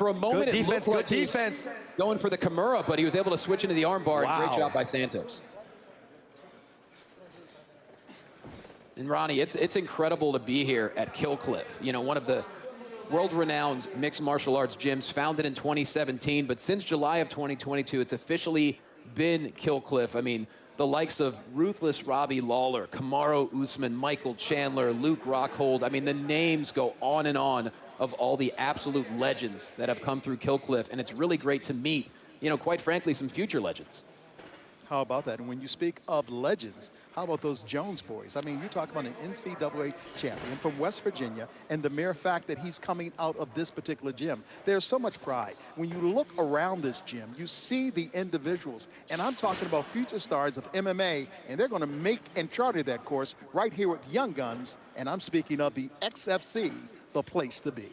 For a moment, good it defense, looked like good he was defense. going for the Kimura, but he was able to switch into the armbar. Wow. Great job by Santos. And Ronnie, it's incredible to be here at Kill Cliff. You know, one of the world-renowned mixed martial arts gyms, founded in 2017, but since July of 2022, it's officially been Kill Cliff. I mean, the likes of Ruthless Robbie Lawler, Kamaru Usman, Michael Chandler, Luke Rockhold. I mean, the names go on and on of all the absolute legends that have come through Kill Cliff, and it's really great to meet, you know, quite frankly, some future legends. How about that? And when you speak of legends, how about those Jones boys? I mean, you talk about an NCAA champion from West Virginia, and the mere fact that he's coming out of this particular gym, there's so much pride. When you look around this gym, you see the individuals, and I'm talking about future stars of MMA, and they're going to make and charter that course right here with Young Guns, and I'm speaking of the XFC, the place to be.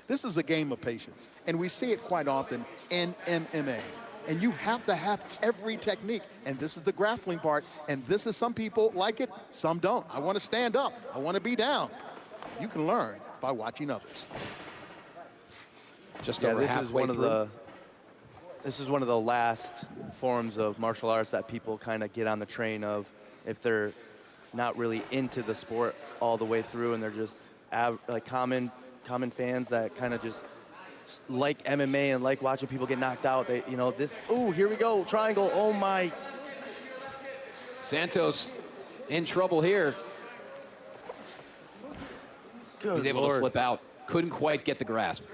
This is a game of patience, and we see it quite often in MMA. And you have to have every technique, and this is the grappling part, and this is, some people like it, some don't. I want to stand up, I want to be down. You can learn by watching others. Just over halfway through. This is one of the last forms of martial arts that people kind of get on the train of if they're not really into the sport all the way through, and they're just like common fans that kind of just like MMA and like watching people get knocked out. They, you know, this, ooh, here we go, triangle, oh my. Santos in trouble here. Good He's able Lord. to slip out. Couldn't quite get the grasp.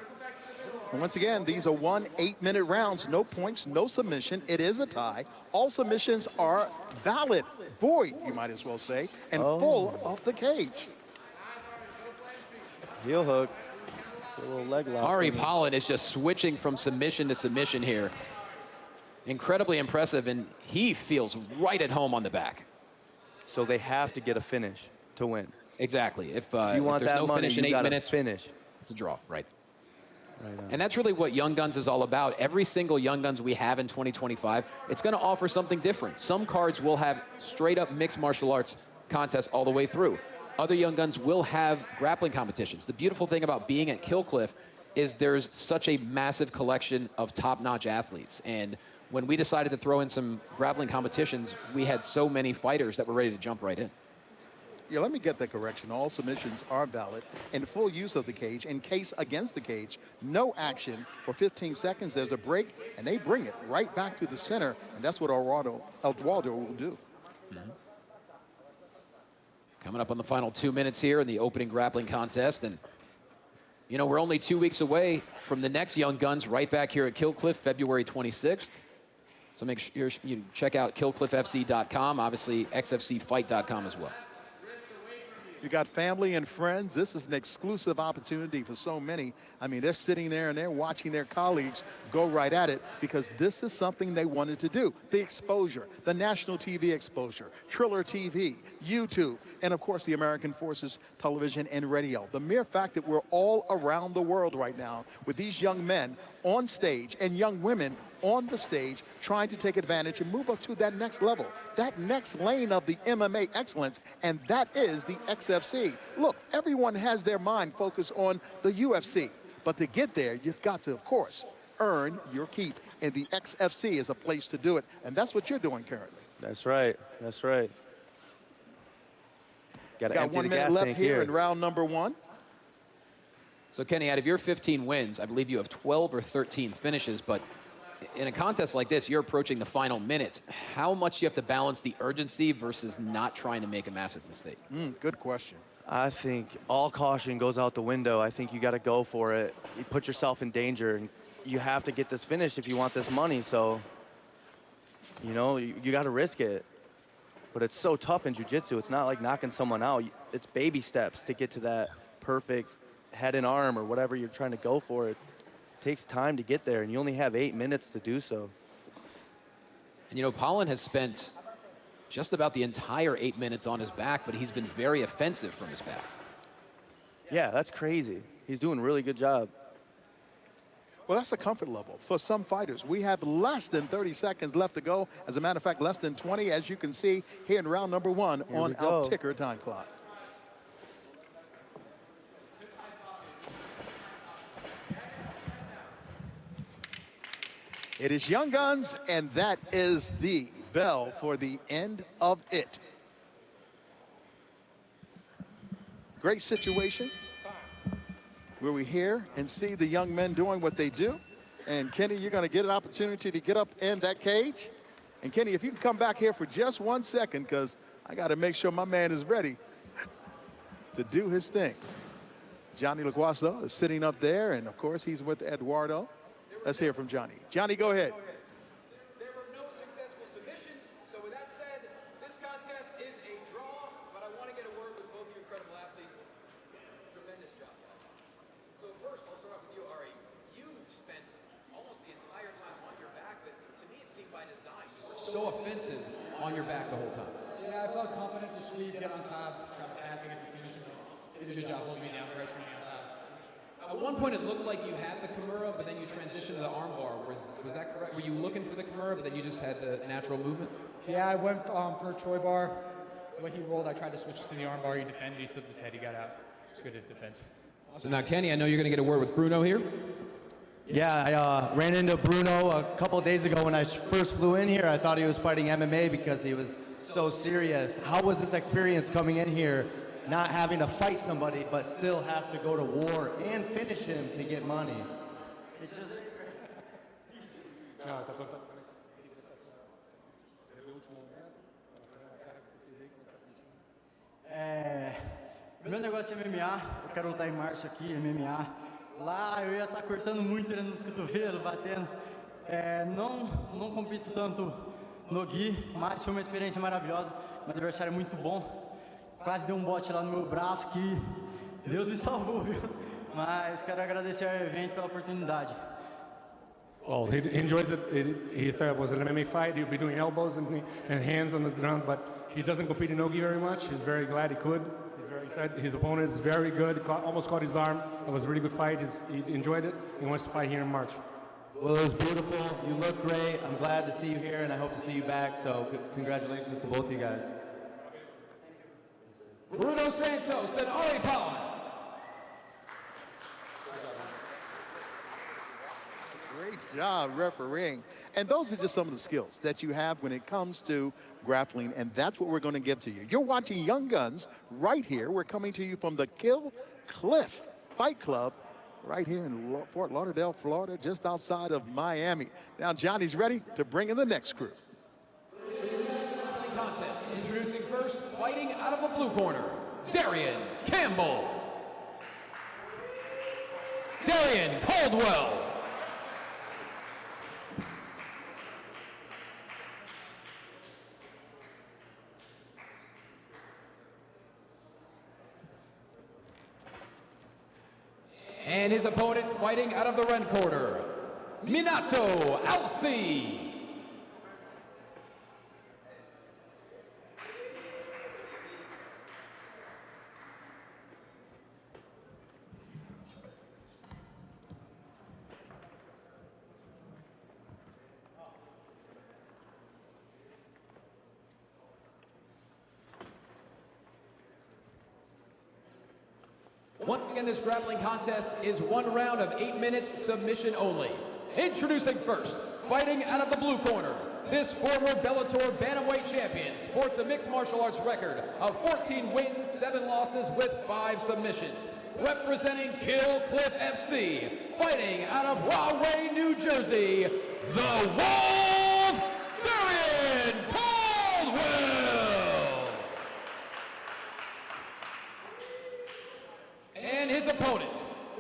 And once again, these are 1 8-minute rounds, no points, no submission. It is a tie. All submissions are valid, void, you might as well say, and full of the cage. Heel hook, a little leg lock. Ari Pollan is just switching from submission to submission here. Incredibly impressive, and he feels right at home on the back. So they have to get a finish to win. Exactly. If you want there's that no money, finish in you 8 minutes, finish. it's a draw, right? Right on. And that's really what Young Guns is all about. Every single Young Guns we have in 2025, it's going to offer something different. Some cards will have straight-up mixed martial arts contests all the way through. Other Young Guns will have grappling competitions. The beautiful thing about being at Kill Cliff is there's such a massive collection of top-notch athletes. And when we decided to throw in some grappling competitions, we had so many fighters that were ready to jump right in. Yeah, let me get that correction. All submissions are valid and full use of the cage. In case against the cage, no action for 15 seconds. There's a break, and they bring it right back to the center, and that's what Eduardo will do. Mm-hmm. Coming up on the final 2 minutes here in the opening grappling contest. And, you know, we're only 2 weeks away from the next Young Guns right back here at Kill Cliff, February 26th. So make sure you check out killcliffsfc.com, obviously xfcfight.com as well. You got family and friends. This is an exclusive opportunity for so many. I mean, they're sitting there and they're watching their colleagues go right at it because this is something they wanted to do. The exposure, the national TV exposure, Triller TV, YouTube, and of course the American Forces Television and Radio. The mere fact that we're all around the world right now with these young men on stage and young women on the stage trying to take advantage and move up to that next level, that next lane of the MMA excellence, and that is the XFC. Look, everyone has their mind focused on the UFC, but to get there, you've got to, of course, earn your keep, and the XFC is a place to do it, and that's what you're doing currently. That's right, that's right. Got 1 minute left here in round number 1. So Kenny, out of your 15 wins, I believe you have 12 or 13 finishes, but in a contest like this, you're approaching the final minute. How much do you have to balance the urgency versus not trying to make a massive mistake? Good question. I think all caution goes out the window. I think you got to go for it. You put yourself in danger, and you have to get this finished if you want this money. So, you know, you got to risk it. But it's so tough in jiu-jitsu. It's not like knocking someone out. It's baby steps to get to that perfect head and arm or whatever you're trying to go for. It takes time to get there, and you only have 8 minutes to do so. And you know, Pollan has spent just about the entire 8 minutes on his back, but he's been very offensive from his back. Yeah, that's crazy. He's doing a really good job. Well, that's a comfort level for some fighters. We have less than 30 seconds left to go. As a matter of fact, less than 20, as you can see here in round number 1 on our ticker time clock. It is Young Guns, and that is the bell for the end of it. Great situation where we hear and see the young men doing what they do. And Kenny, you're going to get an opportunity to get up in that cage. And Kenny, if you can come back here for just 1 second, because I got to make sure my man is ready to do his thing. Johnny LaGuaso is sitting up there, and of course he's with Eduardo. Let's hear from Johnny. Johnny, go ahead. There were no successful submissions, so with that said, this contest is a draw, but I want to get a word with both of you incredible athletes. Tremendous job, guys. So first, I'll start off with you, Ari. You spent almost the entire time on your back, but to me it seemed by design. You were so offensive on your back the whole time. Yeah, I felt confident to sweep, get on top, try to pass and get the submission. Did a good job holding me down, pressuring me on top. At one point, it looked like you had the Kimura, but then you transitioned to the armbar. Was that correct? Were you looking for the Kimura, but then you just had the natural movement? Yeah, I went for Troy bar. When he rolled, I tried to switch to the armbar. He defended, he slipped his head, he got out. It's good at defense. So now, Kenny, I know you're going to get a word with Bruno here. Yeah, I ran into Bruno a couple days ago when I first flew in here. I thought he was fighting MMA because he was so serious. How was this experience coming in here, not having to fight somebody, but still have to go to war and finish him to get money? Meu negócio é MMA, eu quero lutar em março aqui, MMA. Lá eu ia estar cortando muito, treinando nos cotovelos, batendo. Não compito tanto no Gui, mas foi uma experiência maravilhosa. Meu adversário é muito bom. Quase deu bote lá no meu braço que Deus me salvou, viu? Mas quero agradecer ao evento pela oportunidade. Well, he enjoys it. He thought it was an MMA fight. He would be doing elbows and hands on the ground, but he doesn't compete in no-gi very much. He's very glad he could. He's very excited. His opponent is very good. Almost caught his arm. It was a really good fight. He enjoyed it. He wants to fight here in March. Well, it was beautiful. You look great. I'm glad to see you here, and I hope to see you back. So congratulations to both of you guys. Bruno Santos and Ari Pawan. Great job refereeing. And those are just some of the skills that you have when it comes to grappling, and that's what we're going to give to you. You're watching Young Guns right here. We're coming to you from the Kill Cliff Fight Club right here in Fort Lauderdale, Florida, just outside of Miami. Now Johnny's ready to bring in the next crew. Contest. Introducing first, fighting out of the blue corner, Darian Campbell. Darian Caldwell. And his opponent fighting out of the red corner, Minato Alci. Once again, this grappling contest is 1 round of 8 minutes, submission only. Introducing first, fighting out of the blue corner, this former Bellator Bantamweight champion sports a mixed martial arts record of 14 wins, 7 losses with 5 submissions. Representing Kill Cliff FC, fighting out of Rahway, New Jersey, the Wolf, Darian Caldwell. And his opponent,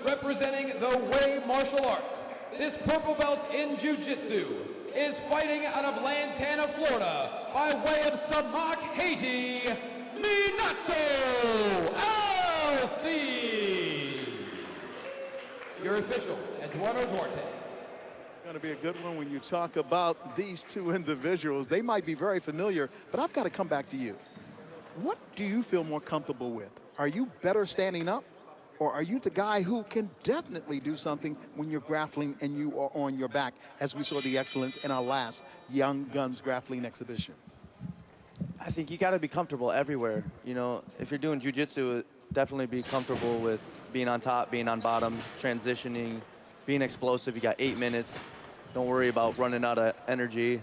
representing the Way Martial Arts, this purple belt in Jiu-Jitsu, is fighting out of Lantana, Florida, by way of Samak, Haiti, Minato Alci. Your official, Eduardo Duarte. Going to be a good one when you talk about these two individuals. They might be very familiar, but I've got to come back to you. What do you feel more comfortable with? Are you better standing up? Or are you the guy who can definitely do something when you're grappling and you are on your back, as we saw the excellence in our last Young Guns grappling exhibition? I think you got to be comfortable everywhere. You know, if you're doing jiu-jitsu, definitely be comfortable with being on top, being on bottom, transitioning, being explosive. You got 8 minutes. Don't worry about running out of energy.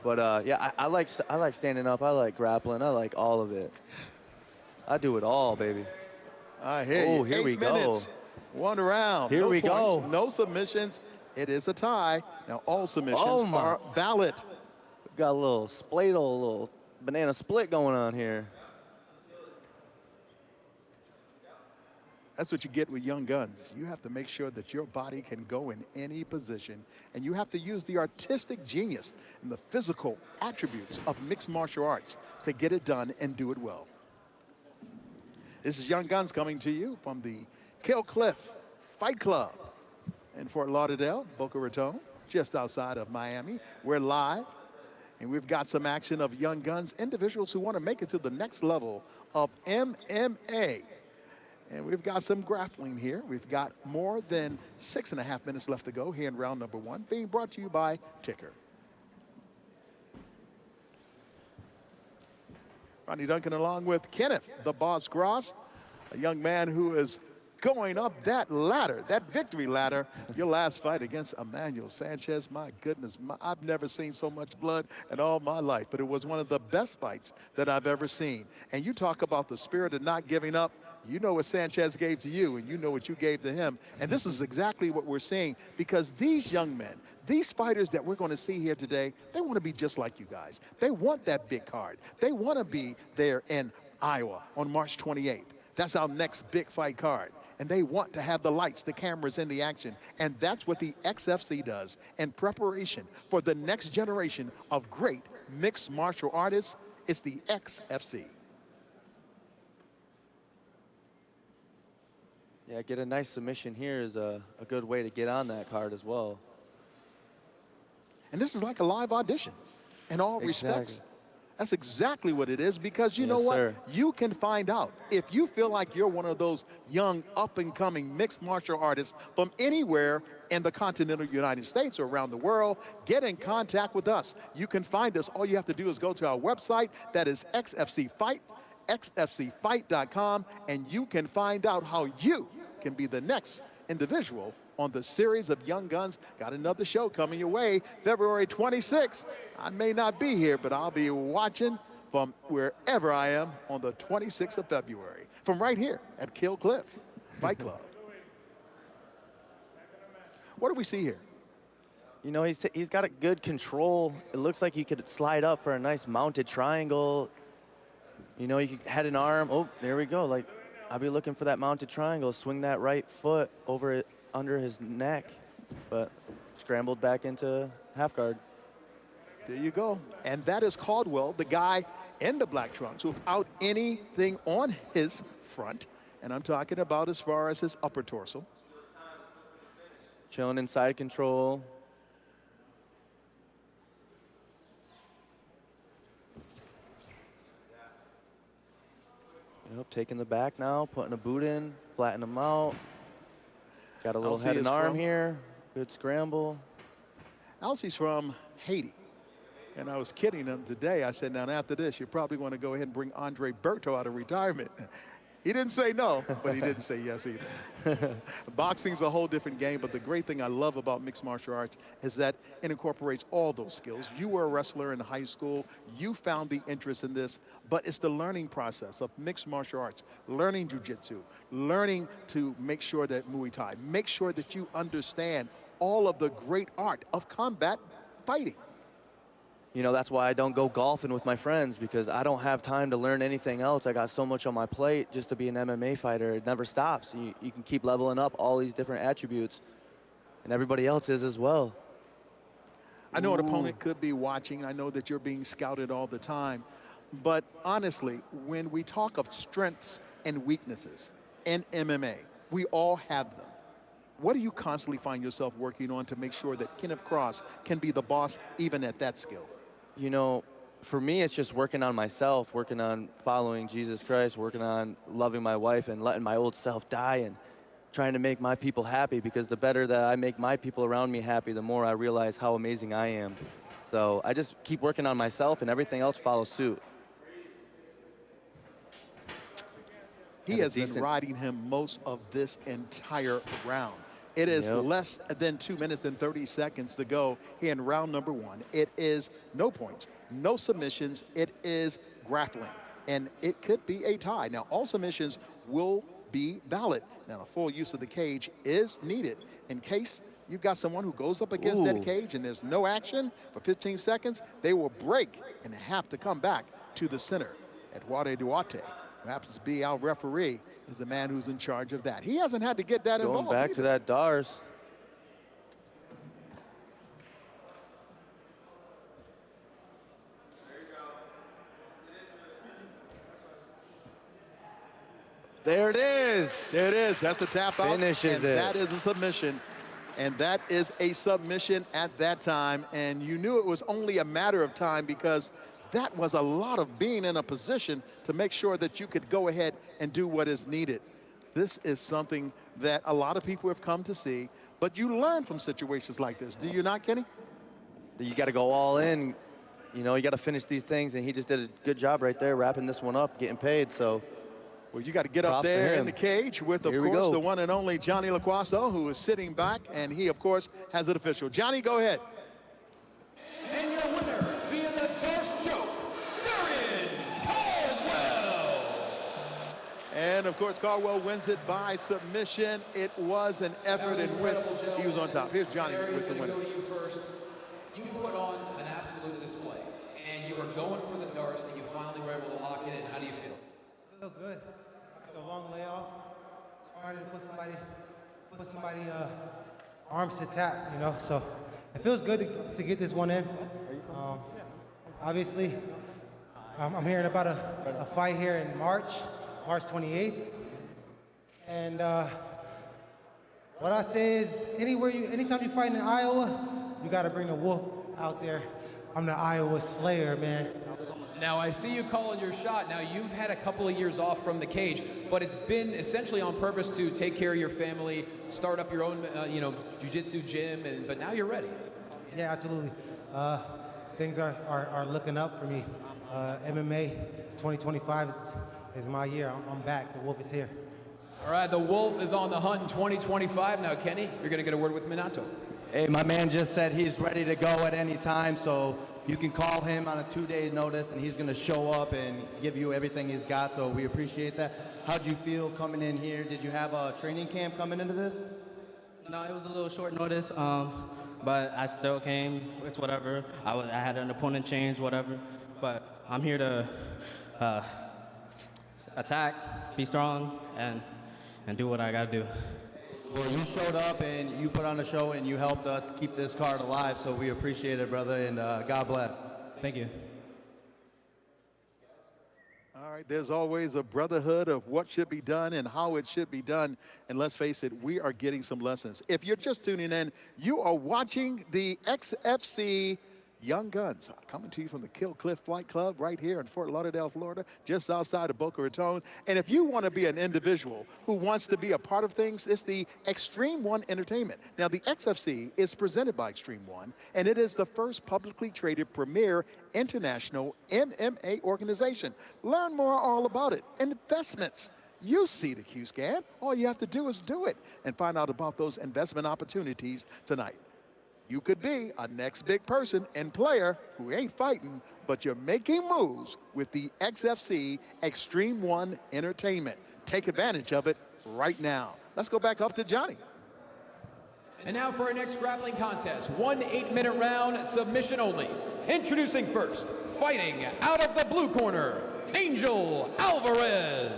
But yeah, I like standing up. I like grappling. I like all of it. I do it all, baby. I hear Oh, you. here we 8 minutes, go. 1 round. Here no we points, go. No submissions. It is a tie. Now all submissions Oh, my. are valid. We've got a little spladle, a little banana split going on here. That's what you get with young guns. You have to make sure that your body can go in any position, and you have to use the artistic genius and the physical attributes of mixed martial arts to get it done and do it well. This is Young Guns coming to you from the Kill Cliff Fight Club in Fort Lauderdale, Boca Raton, just outside of Miami. We're live, and we've got some action of young guns, individuals who want to make it to the next level of MMA. And we've got some grappling here. We've got more than 6.5 minutes left to go here in round number 1, being brought to you by Ticker. Ronnie Duncan along with Kenneth, the Boss Gross, a young man who is going up that ladder, that victory ladder. Your last fight against Emmanuel Sanchez, my goodness, I've never seen so much blood in all my life, but it was one of the best fights that I've ever seen. And you talk about the spirit of not giving up. You know what Sanchez gave to you, and you know what you gave to him. And this is exactly what we're seeing, because these young men, these fighters that we're going to see here today, they want to be just like you guys. They want that big card. They want to be there in Iowa on March 28th. That's our next big fight card. And they want to have the lights, the cameras, and the action. And that's what the XFC does in preparation for the next generation of great mixed martial artists. It's the XFC. Yeah, get a nice submission here is a good way to get on that card as well. And this is like a live audition in all respects. That's exactly what it is, because you know what? Sir. You can find out. If you feel like you're one of those young, up-and-coming mixed martial artists from anywhere in the continental United States or around the world, get in contact with us. You can find us. All you have to do is go to our website. That is XFC Fight, xfcfight.com, and you can find out how you can be the next individual on the series of Young Guns. Got another show coming your way, February 26th. I may not be here, but I'll be watching from wherever I am on the 26th of February, from right here at Kill Cliff Fight Club. What do we see here? You know, he's got a good control. It looks like he could slide up for a nice mounted triangle. You know, you could head an arm. Oh, there we go. Like, I'll be looking for that mounted triangle. Swing that right foot over it, under his neck, but scrambled back into half guard. There you go. And that is Caldwell, the guy in the black trunks without anything on his front. And I'm talking about as far as his upper torso. Chilling inside control. Yep, taking the back now, putting a boot in, flatten him out. Got a little head and arm here. Good scramble. Elsie's from Haiti. And I was kidding him today. I said, now after this, you're probably going to go ahead and bring Andre Berto out of retirement. He didn't say no, but he didn't say yes either. Boxing's a whole different game, but the great thing I love about mixed martial arts is that it incorporates all those skills. You were a wrestler in high school. You found the interest in this, but it's the learning process of mixed martial arts, learning jiu-jitsu, learning to make sure that Muay Thai, make sure that you understand all of the great art of combat fighting. You know, that's why I don't go golfing with my friends, because I don't have time to learn anything else. I got so much on my plate just to be an MMA fighter. It never stops. You can keep leveling up all these different attributes, and everybody else is as well. I know an opponent could be watching. I know that you're being scouted all the time. But honestly, when we talk of strengths and weaknesses in MMA, we all have them. What do you constantly find yourself working on to make sure that Kenneth Cross can be the boss even at that skill? You know, for me, it's just working on myself, working on following Jesus Christ, working on loving my wife and letting my old self die and trying to make my people happy, because the better that I make my people around me happy, the more I realize how amazing I am. So I just keep working on myself, and everything else follows suit. He has been riding him most of this entire round. It is less than 2 minutes and 30 seconds to go here in round number 1. It is no points, no submissions. It is grappling, and it could be a tie. Now, all submissions will be valid. Now, a full use of the cage is needed in case you've got someone who goes up against that cage and there's no action for 15 seconds. They will break and have to come back to the center. Eduardo Duarte, who happens to be our referee, is the man who's in charge of that. He hasn't had to get that involved. Going back to that Dars. There it is. There it is. That's the tap out. Finishes it. That is a submission. And that is a submission at that time. And you knew it was only a matter of time because that was a lot of being in a position to make sure that you could go ahead and do what is needed. This is something that a lot of people have come to see, but you learn from situations like this. Do you not, Kenny? You got to go all in. You know, you got to finish these things, and he just did a good job right there, wrapping this one up, getting paid. So, well, you got to get up there in the cage with, of course, the one and only Johnny LaQuaso, who is sitting back, and he, of course, has it official. Johnny, go ahead. And your winner, via the first choke, Darren Caldwell. And, of course, Caldwell wins it by submission. It was an effort in which he was on top. Here's Johnny with the winner. Go to you first. You put on an absolute display, and you were going for the darts, and you finally were able to lock it in. How do you feel? I feel good. After a long layoff, it's hard to put somebody arms to tap, you know. So it feels good to get this one in. Obviously, I'm hearing about a fight here in March 28th, and what I say is, anytime you fight in Iowa, you got to bring the wolf out there. I'm the Iowa Slayer, man. Now, I see you calling your shot. Now, you've had a couple of years off from the cage, but it's been essentially on purpose to take care of your family, start up your own, jiu-jitsu gym, but now you're ready. Yeah, absolutely. Things are looking up for me. MMA 2025 is my year. I'm back. The wolf is here. All right, the wolf is on the hunt in 2025. Now, Kenny, you're going to get a word with Minato. Hey, my man just said he's ready to go at any time, so you can call him on a 2-day notice, and he's going to show up and give you everything he's got, so we appreciate that. How'd you feel coming in here? Did you have a training camp coming into this? No, it was a little short notice, but I still came. It's whatever. I had an opponent change, whatever, but I'm here to attack, be strong, and do what I got to do. Well, you showed up and you put on a show and you helped us keep this card alive, so we appreciate it, brother, and God bless. Thank you. All right, there's always a brotherhood of what should be done and how it should be done. And let's face it, we are getting some lessons. If you're just tuning in, you are watching the XFC Young Guns coming to you from the Kill Cliff Flight Club right here in Fort Lauderdale, Florida, just outside of Boca Raton. And if you want to be an individual who wants to be a part of things, it's the Extreme One Entertainment. Now, the XFC is presented by Extreme One, and it is the first publicly traded premier international MMA organization. Learn more all about it. Investments. You see the Q scan. All you have to do is do it and find out about those investment opportunities tonight. You could be a next big person and player who ain't fighting, but you're making moves with the XFC Extreme One Entertainment. Take advantage of it right now. Let's go back up to Johnny. And now for our next grappling contest, 1 8-minute round, submission only. Introducing first, fighting out of the blue corner, Angel Alvarez.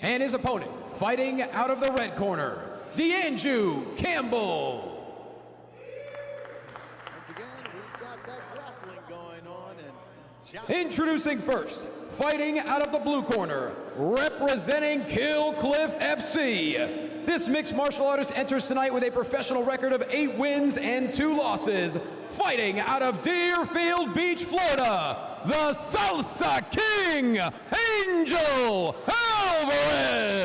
And his opponent, fighting out of the red corner, D'Andrew Campbell. Once again, we've got that grappling going on. And introducing first, fighting out of the blue corner, representing Kill Cliff FC. This mixed martial artist enters tonight with a professional record of 8 wins and 2 losses. Fighting out of Deerfield Beach, Florida, the Salsa King, Angel Alvarez.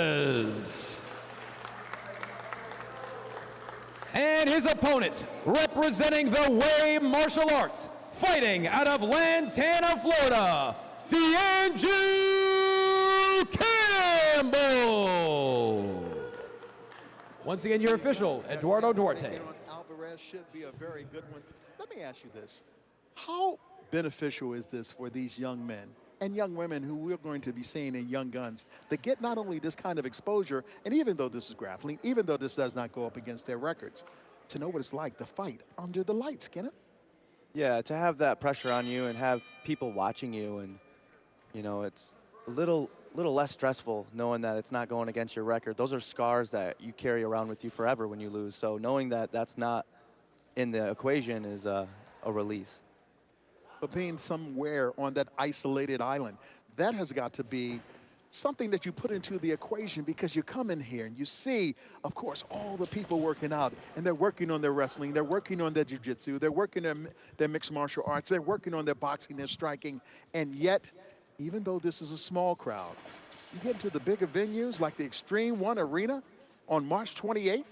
And his opponent, representing the Way Martial Arts, fighting out of Lantana, Florida, D'Andrew Campbell. Once again, your official, Eduardo Duarte. Alvarez should be a very good one. Let me ask you this. How beneficial is this for these young men and young women who we're going to be seeing in Young Guns to get not only this kind of exposure, and even though this is grappling, even though this does not go up against their records, to know what it's like to fight under the lights, Kenneth? Yeah, to have that pressure on you and have people watching you, and you know, it's a little less stressful knowing that it's not going against your record. Those are scars that you carry around with you forever when you lose. So knowing that that's not in the equation is a release. But being somewhere on that isolated island, that has got to be something that you put into the equation, because you come in here and you see, of course, all the people working out, and they're working on their wrestling, they're working on their jiu-jitsu, they're working on their mixed martial arts, they're working on their boxing, their striking, and yet, even though this is a small crowd, you get into the bigger venues like the Extreme One Arena on March 28th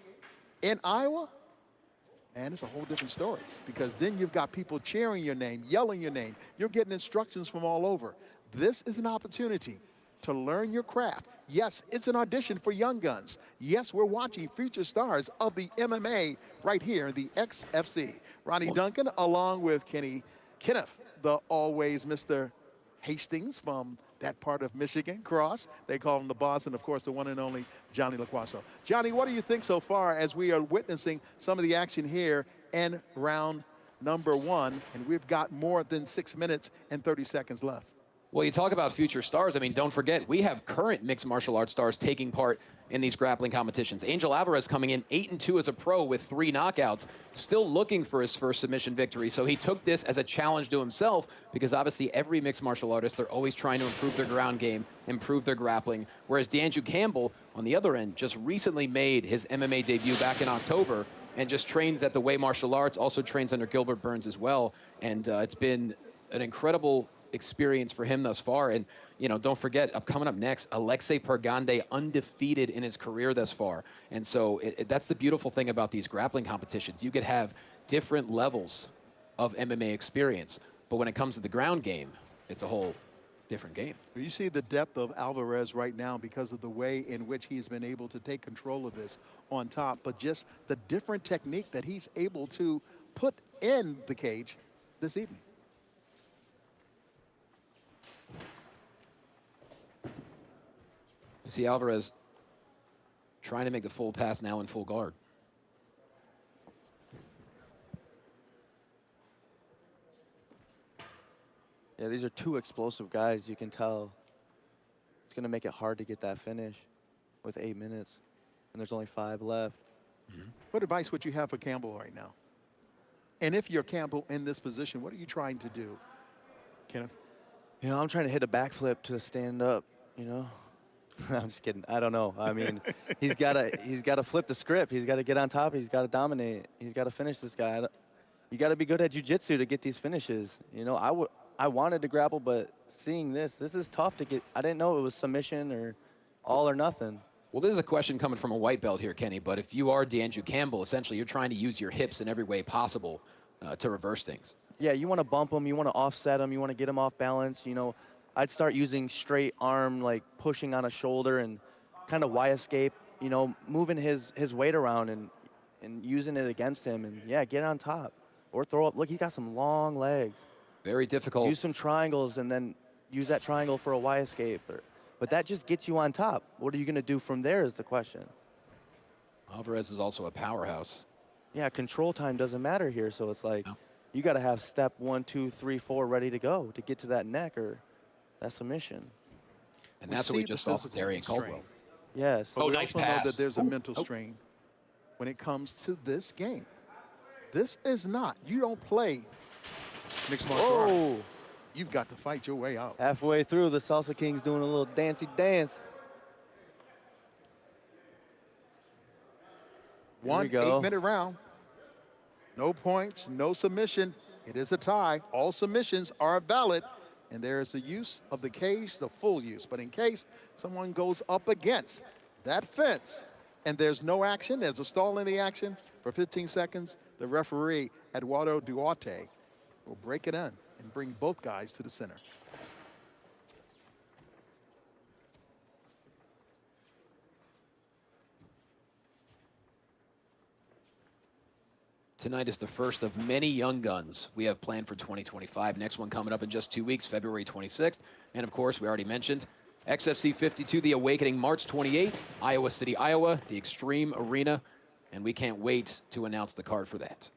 in Iowa, and it's a whole different story, because then you've got people cheering your name, yelling your name. You're getting instructions from all over. This is an opportunity to learn your craft. Yes, it's an audition for Young Guns. Yes, we're watching future stars of the MMA right here in the XFC. Ronnie Duncan, along with Kenneth, the always Mr. Hastings from that part of Michigan, Cross. They call him the boss, and of course, the one and only Johnny LaQuaso. Johnny, what do you think so far as we are witnessing some of the action here in round number 1, and we've got more than 6 minutes and 30 seconds left? Well, you talk about future stars. I mean, don't forget, we have current mixed martial arts stars taking part in these grappling competitions. Angel Alvarez coming in 8-2 as a pro with 3 knockouts, still looking for his first submission victory. So he took this as a challenge to himself, because obviously every mixed martial artist, they're always trying to improve their ground game, improve their grappling. Whereas D'Andrew Campbell, on the other end, just recently made his MMA debut back in October and just trains at the Way Martial Arts, also trains under Gilbert Burns as well. And it's been an incredible experience for him thus far. And you know, don't forget, coming up next, Alexei Pergande, undefeated in his career thus far. And so that's the beautiful thing about these grappling competitions. You could have different levels of MMA experience, but when it comes to the ground game, it's a whole different game. You see the depth of Alvarez right now because of the way in which he's been able to take control of this on top, but just the different technique that he's able to put in the cage this evening. You see Alvarez trying to make the full pass now in full guard. Yeah, these are 2 explosive guys. You can tell it's going to make it hard to get that finish with 8 minutes, and there's only 5 left. Mm-hmm. What advice would you have for Campbell right now? And if you're Campbell in this position, what are you trying to do, Kenneth? You know, I'm trying to hit a backflip to stand up, you know. I'm just kidding. I don't know. I mean, he's got to flip the script. He's got to get on top. He's got to dominate. He's got to finish this guy. You got to be good at jiu-jitsu to get these finishes. You know, I wanted to grapple, but seeing this is tough to get. I didn't know it was submission or all or nothing. Well, this is a question coming from a white belt here, Kenny, but if you are D'Andrew Campbell, essentially you're trying to use your hips in every way possible to reverse things. Yeah, you want to bump him. You want to offset him. You want to get him off balance. You know, I'd start using straight arm, like pushing on a shoulder and kind of Y-escape, you know, moving his weight around and using it against him. And, yeah, get on top or throw up. Look, he got some long legs. Very difficult. Use some triangles and then use that triangle for a Y-escape. But that just gets you on top. What are you going to do from there is the question. Alvarez is also a powerhouse. Yeah, control time doesn't matter here. So it's like you got to have step 1, 2, 3, 4 ready to go to get to that neck or that submission. And that's what we just saw from Darian Caldwell. Yes. But we nice also pass. know that there's a mental strain when it comes to this game. This is not, you don't play mixed martial arts. You've got to fight your way out. Halfway through, the Salsa King's doing a little dancey dance. One 8-minute round. No points, no submission. It is a tie. All submissions are valid. And there is the use of the cage, the full use. But in case someone goes up against that fence and there's no action, there's a stall in the action, For 15 seconds, the referee, Eduardo Duarte, will break it in and bring both guys to the center. Tonight is the first of many young guns we have planned for 2025. Next one coming up in just 2 weeks, February 26th. And of course, we already mentioned XFC 52, The Awakening, March 28th, Iowa City, Iowa, the Extreme Arena. And we can't wait to announce the card for that.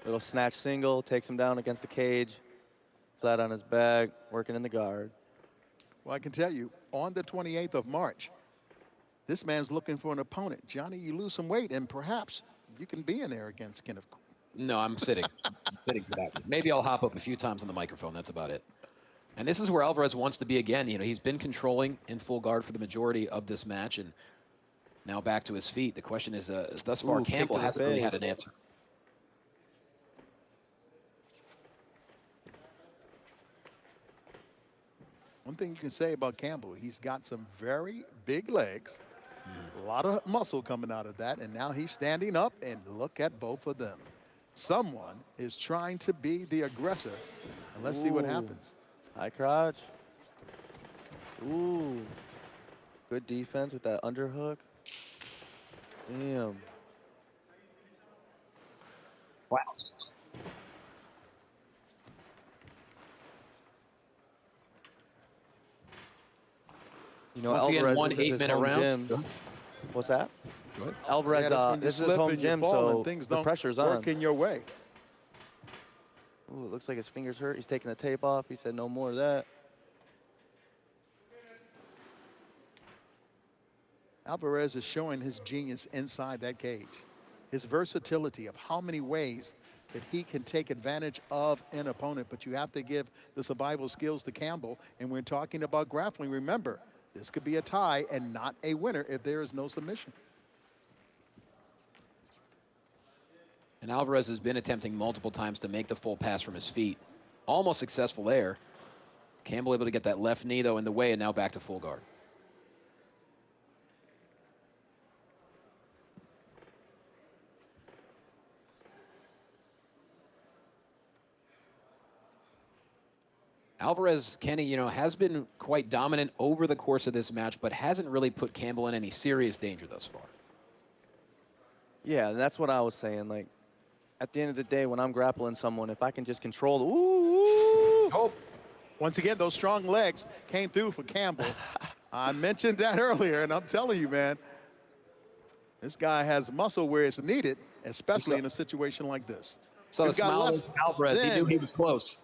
Little snatch single, takes him down against the cage, flat on his back, working in the guard. Well, I can tell you, on the 28th of March, this man's looking for an opponent. Johnny, you lose some weight, and perhaps you can be in there against Kenneth. No, I'm sitting. I'm sitting for that. Maybe I'll hop up a few times on the microphone. That's about it. And this is where Alvarez wants to be again. You know, he's been controlling in full guard for the majority of this match, and now back to his feet. The question is, thus far, Campbell hasn't really had an answer. One thing you can say about Campbell, he's got some very big legs. A lot of muscle coming out of that, and now he's standing up, and look at both of them. Someone is trying to be the aggressor, and let's see what happens. High crotch. Ooh. Good defense with that underhook. Damn. Wow. You know, Once again, Alvarez, one this is his 8-minute home round. gym. What's that? Go ahead. Alvarez, this is his home gym, so things the don't pressure's work on. in your way. Ooh, it looks like his fingers hurt. He's taking the tape off. He said no more of that. Alvarez is showing his genius inside that cage. His versatility of how many ways that he can take advantage of an opponent, but you have to give the survival skills to Campbell. And we're talking about grappling. Remember, this could be a tie and not a winner if there is no submission. And Alvarez has been attempting multiple times to make the full pass from his feet. Almost successful there. Campbell able to get that left knee, though, in the way, and now back to full guard. Alvarez, Kenny, you know, has been quite dominant over the course of this match, but hasn't really put Campbell in any serious danger thus far. Yeah, and that's what I was saying. Like, at the end of the day, when I'm grappling someone, if I can just control the Oh, once again, those strong legs came through for Campbell. I mentioned that earlier, and I'm telling you, man, this guy has muscle where it's needed, especially in a situation like this. So the smile of Alvarez, he knew he was close.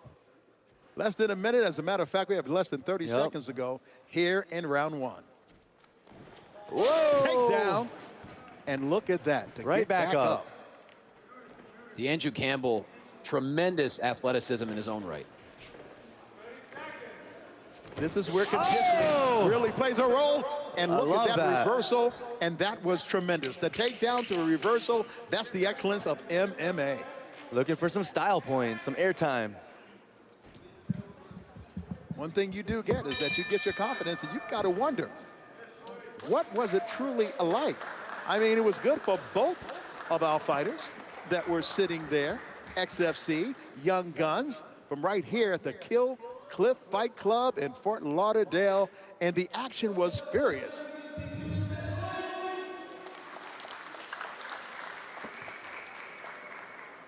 Less than a minute. As a matter of fact, we have less than 30 seconds to go here in round one. Whoa! Takedown, and look at that. To Right get back up. DeAndrew Campbell, tremendous athleticism in his own right. This is where conditioning really plays a role. And look at that reversal, and that was tremendous. The takedown to a reversal, that's the excellence of MMA. Looking for some style points, some airtime. One thing you do get is that you get your confidence, and you've got to wonder, what was it truly like? I mean, it was good for both of our fighters that were sitting there. XFC, Young Guns, from right here at the Kill Cliff Fight Club in Fort Lauderdale, and the action was furious.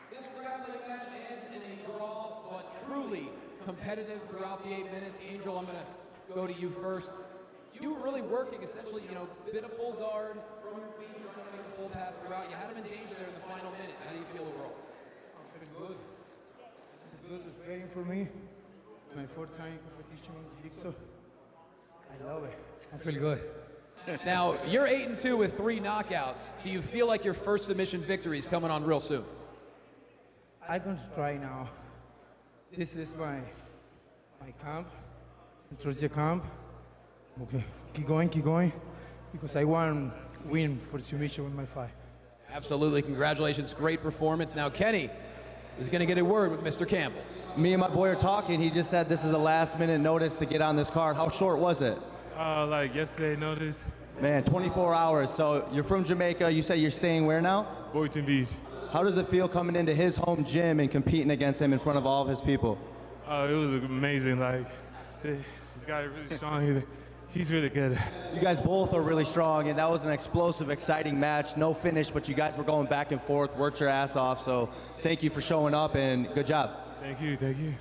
This grappling match ends in a draw, but truly competitive throughout the 8 minutes. Angel, I'm going to go to you first. You were really working, essentially, you know, bit of full guard from your feet, trying to make the full pass throughout. You had him in danger there in the final minute. How do you feel overall? It was good. It's good. It's waiting for me. My fourth time competition in Jiu-Jitsu. I love it. I feel good. Now, you're 8-2 with 3 knockouts. Do you feel like your first submission victory is coming on real soon? I'm going to try now. This is my camp, Georgia camp. Okay, keep going, because I want to win for submission with my fight. Absolutely, congratulations, great performance. Now Kenny is going to get a word with Mr. Campbell. Me and my boy are talking. He just said this is a last-minute notice to get on this card. How short was it? Like yesterday notice, Man, 24 hours. So you're from Jamaica. You say you're staying where now? Deerfield Beach. How does it feel coming into his home gym and competing against him in front of all of his people? It was amazing. Like, this guy is really strong. He's really good. You guys both are really strong, and that was an explosive, exciting match. No finish, but you guys were going back and forth, worked your ass off. So thank you for showing up, and good job. Thank you, thank you.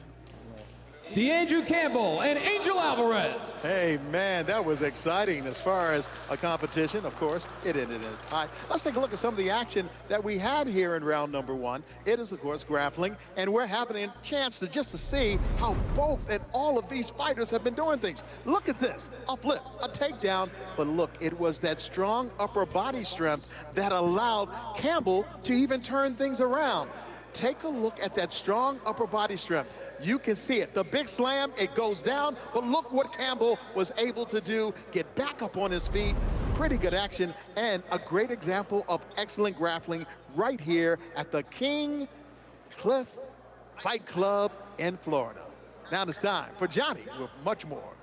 DeAndrew Campbell and Angel Alvarez. Hey, man, that was exciting as far as a competition. Of course, it ended in a tie. Let's take a look at some of the action that we had here in round number 1. It is, of course, grappling, and we're having a chance to see how both and all of these fighters have been doing things. Look at this, a flip, a takedown, but look, it was that strong upper body strength that allowed Campbell to even turn things around. Take a look at that strong upper body strength. You can see it. The big slam, it goes down, but look what Campbell was able to do. Get back up on his feet. Pretty good action, and a great example of excellent grappling right here at the King Cliff Fight Club in Florida. Now it's time for Johnny with much more.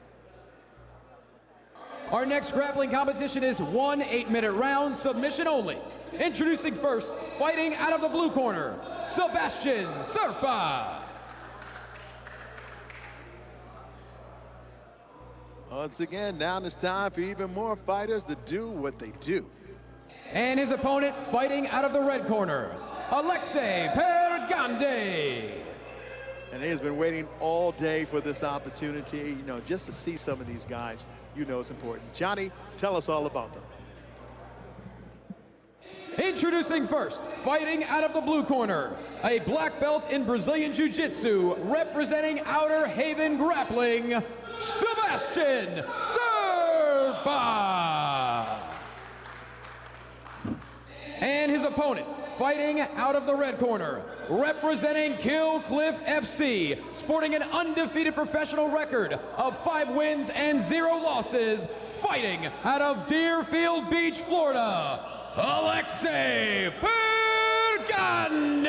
Our next grappling competition is 1 8-minute round, submission only. Introducing first, fighting out of the blue corner, Sebastian Serpa. Once again, now it's time for even more fighters to do what they do. And his opponent, fighting out of the red corner, Alexei Pergande. And he has been waiting all day for this opportunity, you know, just to see some of these guys, you know it's important. Johnny, tell us all about them. Introducing first, fighting out of the blue corner, a black belt in Brazilian Jiu-Jitsu, representing Outer Haven Grappling, Sebastian Serpa. And his opponent, fighting out of the red corner, representing Kill Cliff FC, sporting an undefeated professional record of 5 wins and 0 losses, fighting out of Deerfield Beach, Florida, Alexei Pergande.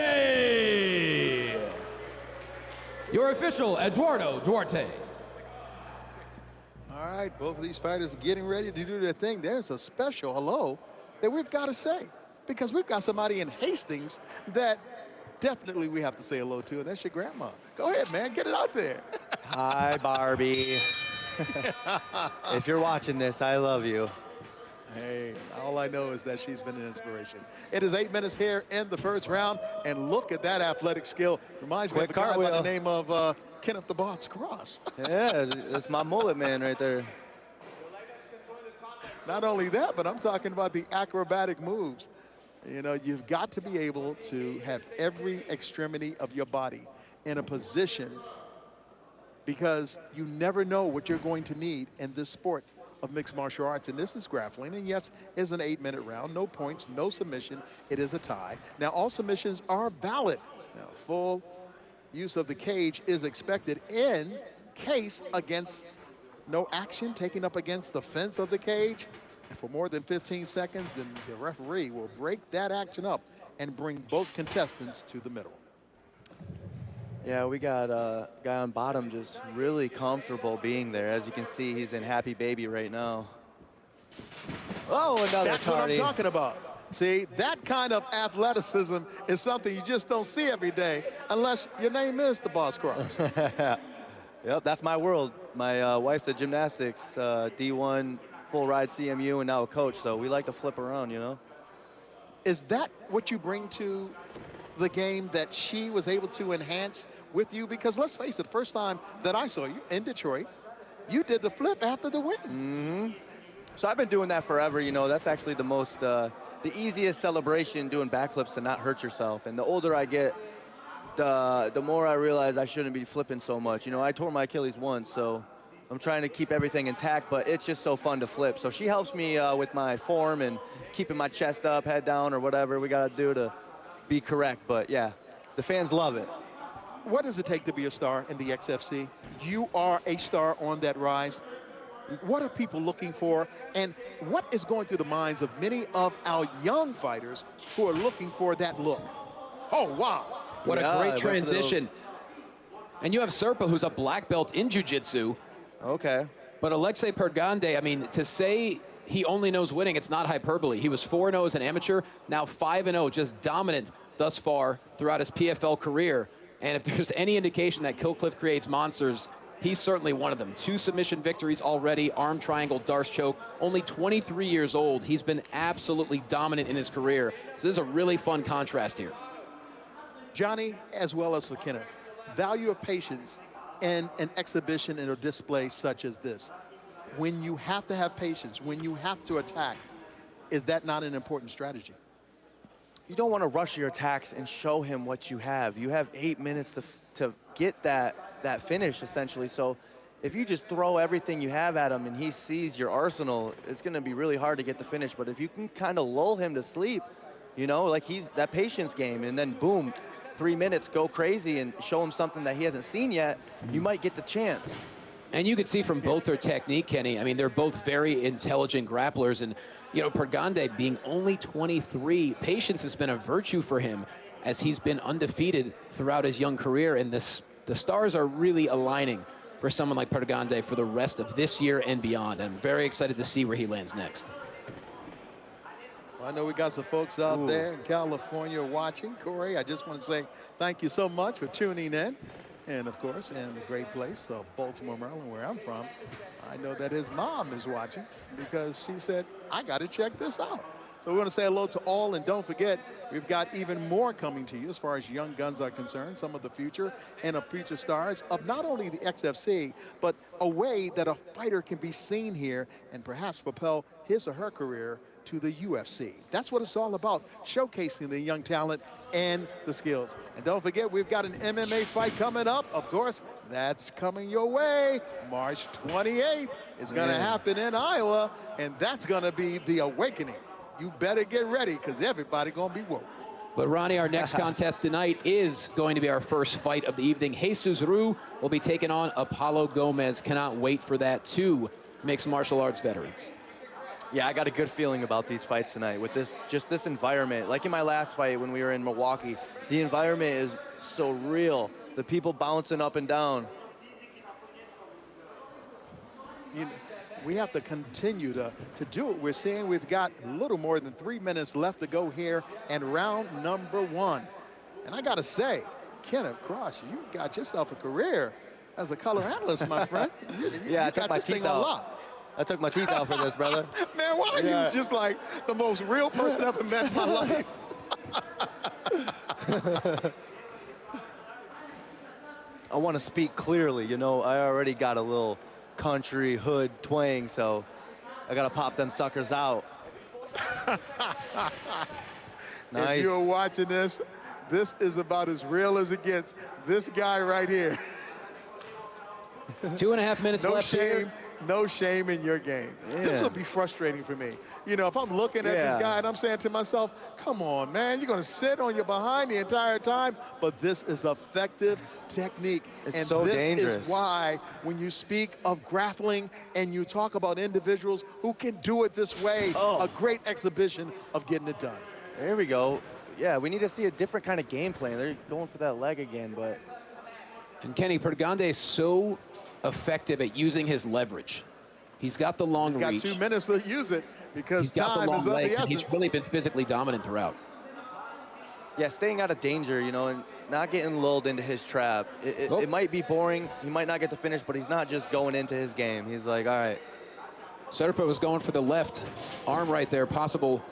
Your official, Eduardo Duarte. All right, both of these fighters are getting ready to do their thing. There's a special hello that we've got to say, because we've got somebody in Hastings that definitely we have to say hello to, and that's your grandma. Go ahead, man, get it out there. Hi, Barbie. If you're watching this, I love you. Hey, all I know is that she's been an inspiration. It is 8 minutes here in the first round, and look at that athletic skill. Reminds me of a guy by the name of Kenneth the Boss Cross. Yeah, it's my mullet man right there. Not only that, but I'm talking about the acrobatic moves. You know, you've got to be able to have every extremity of your body in a position, because you never know what you're going to need in this sport of mixed martial arts, and this is grappling, and yes, it's an 8-minute round, no points, no submission, it is a tie. Now, all submissions are valid. Now, full use of the cage is expected in case against no action taken up against the fence of the cage. And for more than 15 seconds, then the referee will break that action up and bring both contestants to the middle. Yeah, we got a guy on bottom just really comfortable being there. As you can see, he's in happy baby right now. Oh, another That's what I'm talking about. See, that kind of athleticism is something you just don't see every day unless your name is the Boss Cross. Yep, that's my world. My wife's a gymnastics, D1, full ride CMU, and now a coach, so we like to flip around, you know? Is that what you bring to the game that she was able to enhance with you? Because let's face it, the first time that I saw you in Detroit, you did the flip after the win. Mm-hmm. So I've been doing that forever, you know. That's actually the most, the easiest celebration, doing backflips to not hurt yourself. And the older I get, the more I realize I shouldn't be flipping so much. You know, I tore my Achilles once, so I'm trying to keep everything intact, but it's just so fun to flip. So she helps me with my form and keeping my chest up, head down, or whatever we gotta do to be correct. But yeah, the fans love it. What does it take to be a star in the XFC? You are a star on that rise. What are people looking for, and what is going through the minds of many of our young fighters who are looking for that look? Oh, wow. What a great transition. And you have Serpa, who's a black belt in jiu-jitsu. Okay. But Alexei Pergande, I mean, to say he only knows winning. It's not hyperbole. He was 4-0 as an amateur, now 5-0, just dominant thus far throughout his PFL career. And if there's any indication that Kill Cliff creates monsters, he's certainly one of them. 2 submission victories already, arm triangle, Darce choke. Only 23 years old. He's been absolutely dominant in his career. So this is a really fun contrast here. Johnny, as well as for Kenneth, value of patience in an exhibition and a display such as this. When you have to have patience, when you have to attack, is that not an important strategy? You don't want to rush your attacks and show him what you have. You have 8 minutes to get that finish, essentially. So if you just throw everything you have at him and he sees your arsenal, it's going to be really hard to get the finish. But if you can kind of lull him to sleep, you know, like he's that patience game, and then boom, 3 minutes, go crazy and show him something that he hasn't seen yet, you might get the chance. And you could see from both their technique, Kenny, I mean, they're both very intelligent grapplers. And, you know, Pergande being only 23, patience has been a virtue for him as he's been undefeated throughout his young career. And the stars are really aligning for someone like Pergande for the rest of this year and beyond. I'm very excited to see where he lands next. Well, I know we got some folks out there in California watching. Corey, I just want to say thank you so much for tuning in. And of course, in the great place of Baltimore, Maryland, where I'm from, I know that his mom is watching because she said, I got to check this out. So we want to say hello to all, and don't forget, we've got even more coming to you as far as young guns are concerned, some of the future and of future stars of not only the XFC, but a way that a fighter can be seen here and perhaps propel his or her career to the UFC. That's what it's all about, showcasing the young talent and the skills. And don't forget, we've got an MMA fight coming up. Of course, that's coming your way. March 28th is going to happen in Iowa, and that's going to be the awakening. You better get ready because everybody going to be woke. But Ronnie, our next contest tonight is going to be our first fight of the evening. Jesus Rue will be taking on Apollo Gomez. Cannot wait for that. 2 mixed martial arts veterans. Yeah, I got a good feeling about these fights tonight with this environment. Like in my last fight when we were in Milwaukee, the environment is so real. The people bouncing up and down. We have to continue to do it. We're seeing we've got a little more than 3 minutes left to go here and round number 1. And I got to say, Kenneth Cross, you got yourself a career as a color analyst, my friend. Yeah, I took my teeth out. I took my teeth out for this, brother. Man, why are you just like the most real person I've ever met in my life? I want to speak clearly. You know, I already got a little country hood twang, so I got to pop them suckers out. Nice. If you're watching this, this is about as real as it gets. This guy right here. 2.5 minutes left here. No shame in your game. Yeah. This will be frustrating for me. You know, if I'm looking at this guy and I'm saying to myself, come on, man, you're going to sit on your behind the entire time. But this is effective technique. It's so dangerous. This is why when you speak of grappling and you talk about individuals who can do it this way, a great exhibition of getting it done. There we go. Yeah, we need to see a different kind of game plan. They're going for that leg again, but. And Kenny, Pergande is so effective at using his leverage. He's got the long reach. He's got 2 minutes to use it because he's got time the long is of legs, the essence. He's really been physically dominant throughout. Yeah, staying out of danger, you know, and not getting lulled into his trap. It might be boring. He might not get the finish, but he's not just going into his game. He's like, all right. Serpa was going for the left arm right there, possible.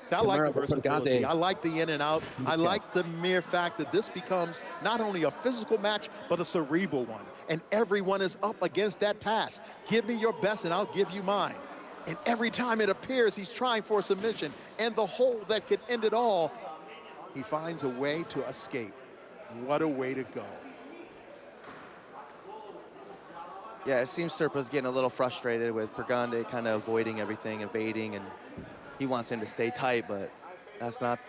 See, I like the versatility. I like the in and out. I like the mere fact that this becomes not only a physical match, but a cerebral one. And everyone is up against that task. Give me your best and I'll give you mine. And every time it appears he's trying for a submission and the hole that could end it all, he finds a way to escape. What a way to go. Yeah, it seems Serpa's getting a little frustrated with Pergande kind of avoiding everything, evading, and he wants him to stay tight, but that's not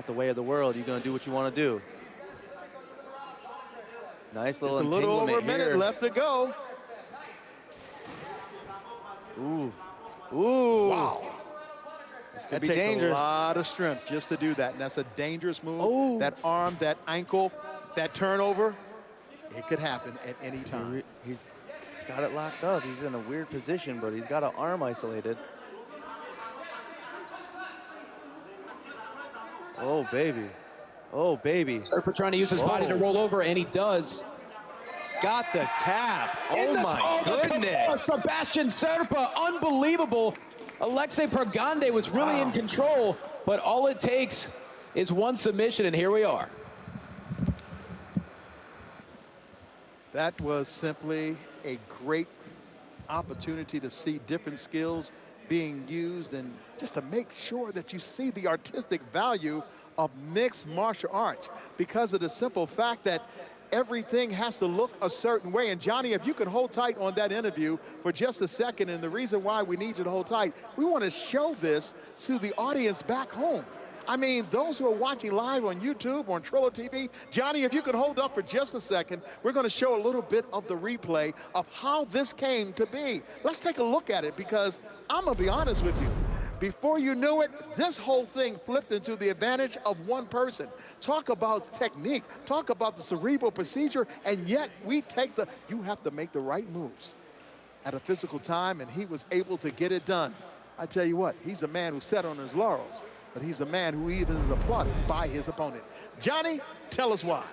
the way of the world. You're going to do what you want to do. Nice little entanglement. Just a little over a minute left to go. Ooh. Ooh. Wow. This could That be takes dangerous. a lot of strength just to do that, and that's a dangerous move. Oh. That arm, that ankle, that turnover, it could happen at any time. got it locked up. He's in a weird position, but he's got an arm isolated. Oh, baby. Oh, baby. Serpa trying to use his body to roll over, and he does. Got the tap. Oh, my goodness. Sebastian Serpa, unbelievable. Alexei Pergande was really in control, but all it takes is one submission, and here we are. That was simply a great opportunity to see different skills being used and just to make sure that you see the artistic value of mixed martial arts because of the simple fact that everything has to look a certain way. And Johnny, if you can hold tight on that interview for just a second, and the reason why we need you to hold tight, we want to show this to the audience back home. I mean, those who are watching live on YouTube, on Trillo TV, Johnny, if you can hold up for just a second, we're going to show a little bit of the replay of how this came to be. Let's take a look at it because I'm going to be honest with you. Before you knew it, this whole thing flipped into the advantage of one person. Talk about technique, talk about the cerebral procedure, and yet we take you have to make the right moves at a physical time, and he was able to get it done. I tell you what, he's a man who sat on his laurels, but he's a man who even is applauded by his opponent. Johnny, tell us why.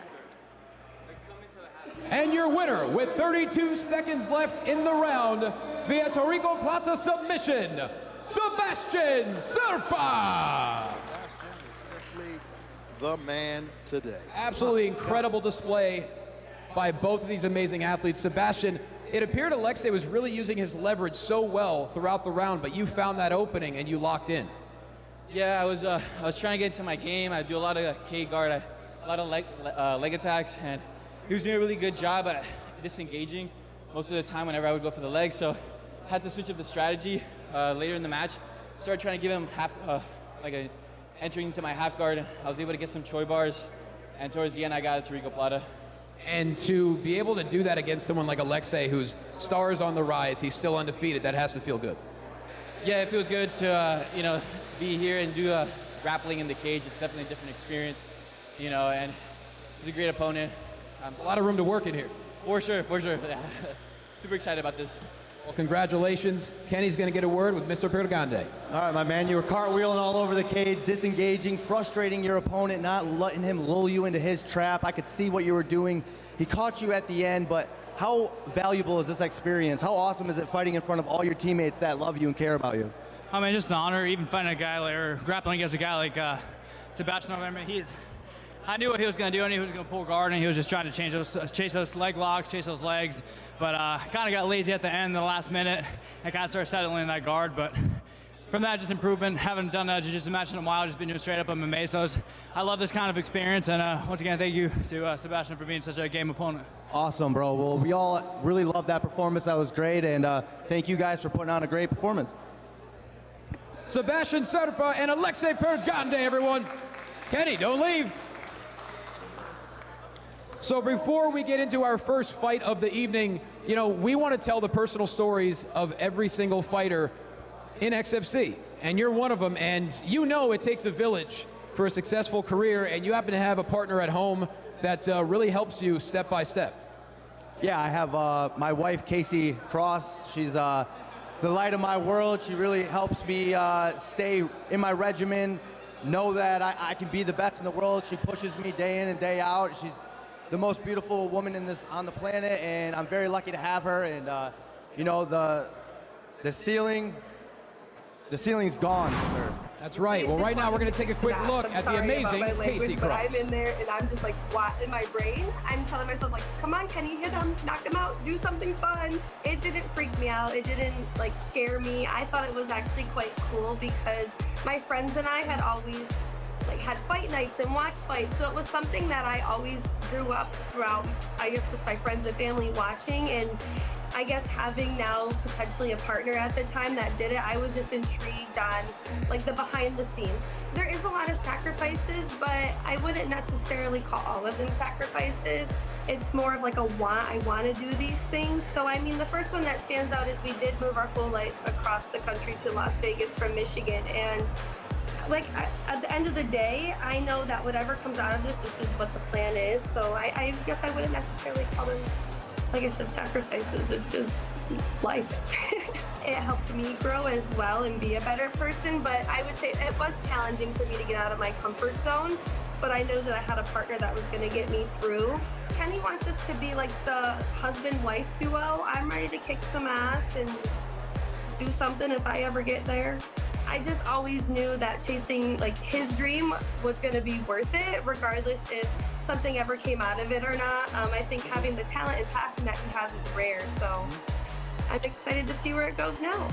And your winner with 32 seconds left in the round via Torrico Plata submission, Sebastian Serpa. Sebastian is simply the man today. Absolutely incredible display by both of these amazing athletes. Sebastian, it appeared Alexei was really using his leverage so well throughout the round, but you found that opening and you locked in. Yeah, I was trying to get into my game. I do a lot of K guard, a lot of leg attacks, and he was doing a really good job at disengaging most of the time whenever I would go for the leg. So I had to switch up the strategy later in the match. Started trying to give him entering into my half guard. I was able to get some Choi bars, and towards the end I got a Torrico Plata. And to be able to do that against someone like Alexei, whose star is on the rise, he's still undefeated, that has to feel good. Yeah, it feels good to be here and do grappling in the cage. It's definitely a different experience, and he's a great opponent. A lot of room to work in here. For sure. Super excited about this. Well, congratulations. Kenny's going to get a word with Mr. Pergande. All right, my man, you were cartwheeling all over the cage, disengaging, frustrating your opponent, not letting him lull you into his trap. I could see what you were doing. He caught you at the end, but how valuable is this experience? How awesome is it fighting in front of all your teammates that love you and care about you? I mean, just an honor, even fighting a guy or grappling against a guy like Sebastian. I mean, I knew what he was going to do, and he was going to pull guard, and he was just trying to chase those leg locks, chase those legs. But kind of got lazy at the end, the last minute, and kind of started settling in that guard. But from that, just improvement. Haven't done a jiu-jitsu match in a while, just been doing straight up MMA. So I love this kind of experience, and once again, thank you to Sebastian for being such a game opponent. Awesome, bro. Well, we all really loved that performance. That was great, and thank you guys for putting on a great performance. Sebastian Serpa and Alexei Pergande, everyone. Kenny, don't leave. So before we get into our first fight of the evening, we want to tell the personal stories of every single fighter in XFC. And you're one of them, and it takes a village for a successful career, and you happen to have a partner at home that really helps you step by step. Yeah, I have my wife, Casey Cross. She's the light of my world. She really helps me stay in my regimen, know that I can be the best in the world. She pushes me day in and day out. She's the most beautiful woman on the planet, and I'm very lucky to have her. And the ceiling's gone for her. That's right. Well, right now we're going to take a quick look at the amazing Casey Cross. But I'm in there and I'm just like, what in my brain? I'm telling myself like, come on, Kenny, hit him, knock him out, do something fun. It didn't freak me out. It didn't scare me. I thought it was actually quite cool because my friends and I had always had fight nights and watched fights. So it was something that I always grew up throughout, I guess, with my friends and family watching. And I guess having now potentially a partner at the time that did it, I was just intrigued on the behind the scenes. There is a lot of sacrifices, but I wouldn't necessarily call all of them sacrifices. It's more of a want. I want to do these things. So I mean, the first one that stands out is we did move our whole life across the country to Las Vegas from Michigan. And at the end of the day, I know that whatever comes out of this is what the plan is. So I guess I wouldn't necessarily call them like I said, sacrifices. It's just life. It helped me grow as well and be a better person, but I would say it was challenging for me to get out of my comfort zone, but I know that I had a partner that was going to get me through. Kenny wants us to be like the husband-wife duo. I'm ready to kick some ass and do something if I ever get there. I just always knew that chasing like his dream was going to be worth it, regardless if something ever came out of it or not. I think having the talent and passion that he has is rare, so I'm excited to see where it goes now.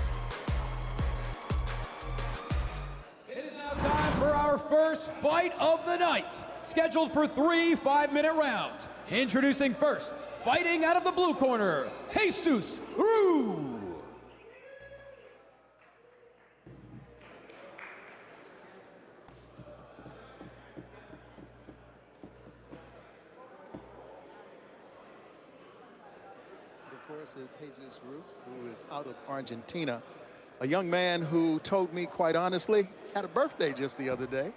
It is now time for our first fight of the night, scheduled for 3 5-minute rounds. Introducing first, fighting out of the blue corner, Jesus Rue. Of course, is Jesus Rue, who is out of Argentina. A young man who told me, quite honestly, had a birthday just the other day.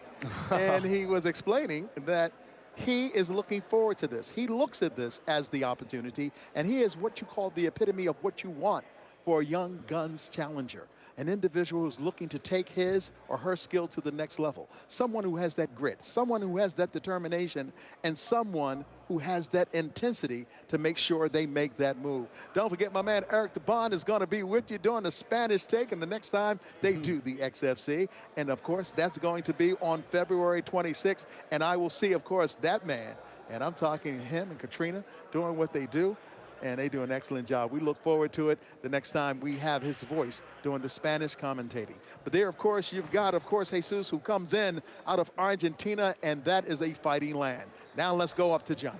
And he was explaining that he is looking forward to this. He looks at this as the opportunity, and he is what you call the epitome of what you want for a young guns challenger. An individual who's looking to take his or her skill to the next level. Someone who has that grit, someone who has that determination, and someone who has that intensity to make sure they make that move. Don't forget, my man Eric DeBond is going to be with you doing the Spanish take, and the next time they do the XFC. And of course, that's going to be on February 26th. And I will see, of course, that man, and I'm talking him and Katrina doing what they do. And they do an excellent job. We look forward to it the next time we have his voice doing the Spanish commentating. But there, of course, you've got, of course, Jesus, who comes in out of Argentina, and that is a fighting land. Now let's go up to Johnny.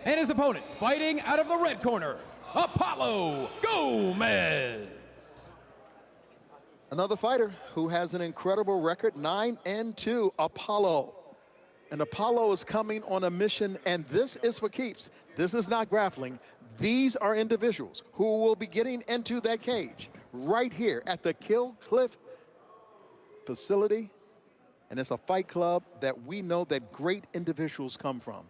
And his opponent, fighting out of the red corner, Apollo Gomez. Another fighter who has an incredible record, 9-2, Apollo. And Apollo is coming on a mission, and this is for keeps. This is not grappling. These are individuals who will be getting into that cage right here at the Kill Cliff facility. And it's a fight club that we know that great individuals come from.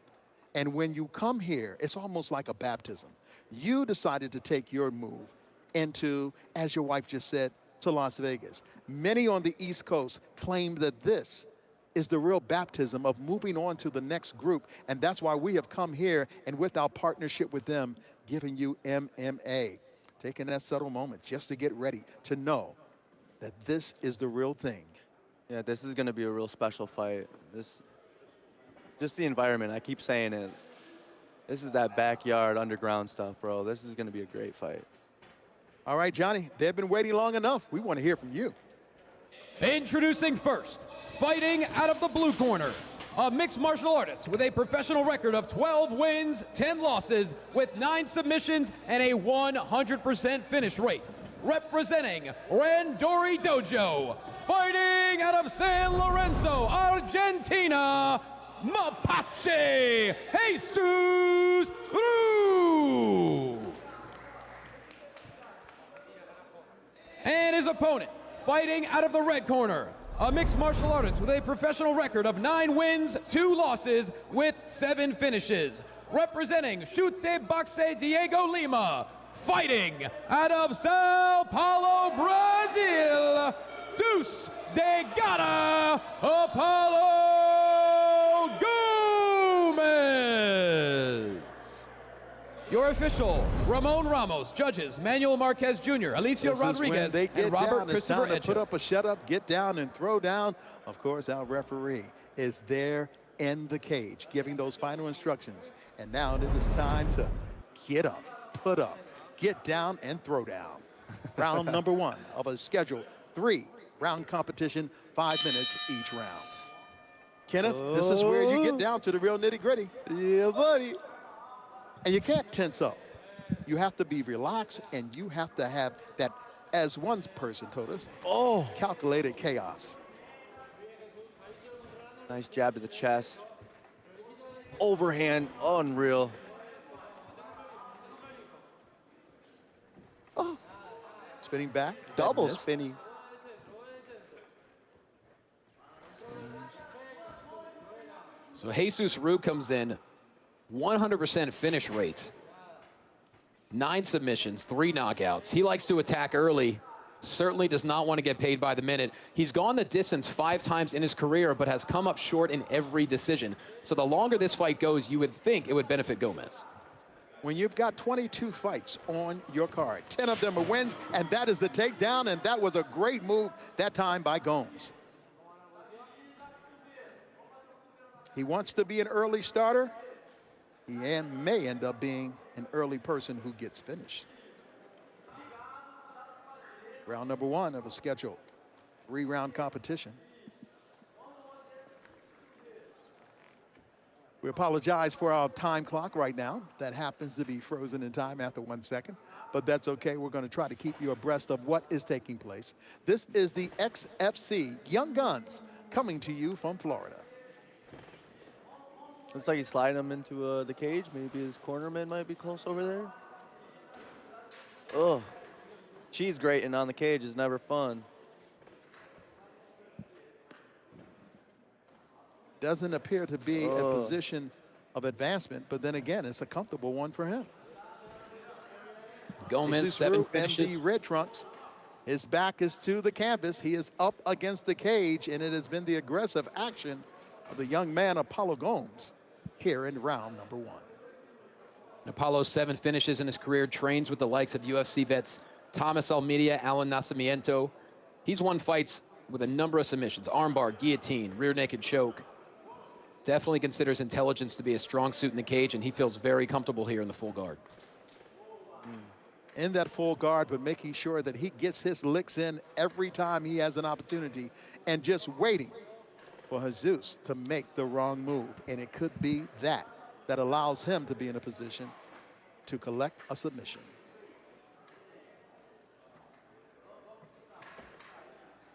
And when you come here, it's almost like a baptism. You decided to take your move into, as your wife just said, to Las Vegas. Many on the East Coast claim that this is the real baptism of moving on to the next group. And that's why we have come here, and with our partnership with them, giving you MMA. Taking that subtle moment just to get ready to know that this is the real thing. Yeah, this is going to be a real special fight. Just the environment, I keep saying it. This is that backyard underground stuff, bro. This is going to be a great fight. All right, Johnny, they've been waiting long enough. We want to hear from you. Introducing first, fighting out of the blue corner, a mixed martial artist with a professional record of 12 wins, 10 losses, with 9 submissions and a 100% finish rate. Representing Randori Dojo, fighting out of San Lorenzo, Argentina, Mapache Jesus Rue. And his opponent, fighting out of the red corner, a mixed martial artist with a professional record of 9 wins, 2 losses, with 7 finishes. Representing Chute Boxe Diego Lima, fighting out of Sao Paulo, Brazil, Deuce de Gata, Apollo Gomez. Your official, Ramon Ramos. Judges, Manuel Marquez Jr., Alicia Rodriguez, they get and Robert down. It's Christopher time to put Etchell. up a shut up, get down, and throw down. Of course, our referee is there in the cage, giving those final instructions. And now it is time to get up, put up, get down, and throw down. Round number 1 of a scheduled 3-round competition, 5 minutes each round. Kenneth, this is where you get down to the real nitty-gritty. Yeah, buddy. And you can't tense up. You have to be relaxed, and you have to have that, as one person told us, calculated chaos. Nice jab to the chest. Overhand, unreal. Oh. Spinning back. Double spinning. So Jesus Rue comes in 100% finish rates. 9 submissions, 3 knockouts. He likes to attack early. Certainly does not want to get paid by the minute. He's gone the distance 5 times in his career, but has come up short in every decision. So the longer this fight goes, you would think it would benefit Gomez. When you've got 22 fights on your card, 10 of them are wins, and that is the takedown, and that was a great move that time by Gomes. He wants to be an early starter. He may end up being an early person who gets finished. Round number 1 of a scheduled 3-round competition. We apologize for our time clock right now. That happens to be frozen in time after 1 second, but that's okay. We're going to try to keep you abreast of what is taking place. This is the XFC Young Guns coming to you from Florida. Looks like he's sliding him into the cage. Maybe his cornerman might be close over there. Oh. Cheese grating on the cage is never fun. Doesn't appear to be a position of advancement, but then again, it's a comfortable one for him. Gomez, 7 finishes. And the red trunks, his back is to the canvas. He is up against the cage, and it has been the aggressive action of the young man, Apollo Gomes, here in round number 1. Apollo, 7 finishes in his career, trains with the likes of UFC vets Thomas Almeida, Alan Nascimento. He's won fights with a number of submissions, armbar, guillotine, rear naked choke. Definitely considers intelligence to be a strong suit in the cage, and he feels very comfortable here in the full guard. In that full guard, but making sure that he gets his licks in every time he has an opportunity, and just waiting for Jesus to make the wrong move. And it could be that allows him to be in a position to collect a submission.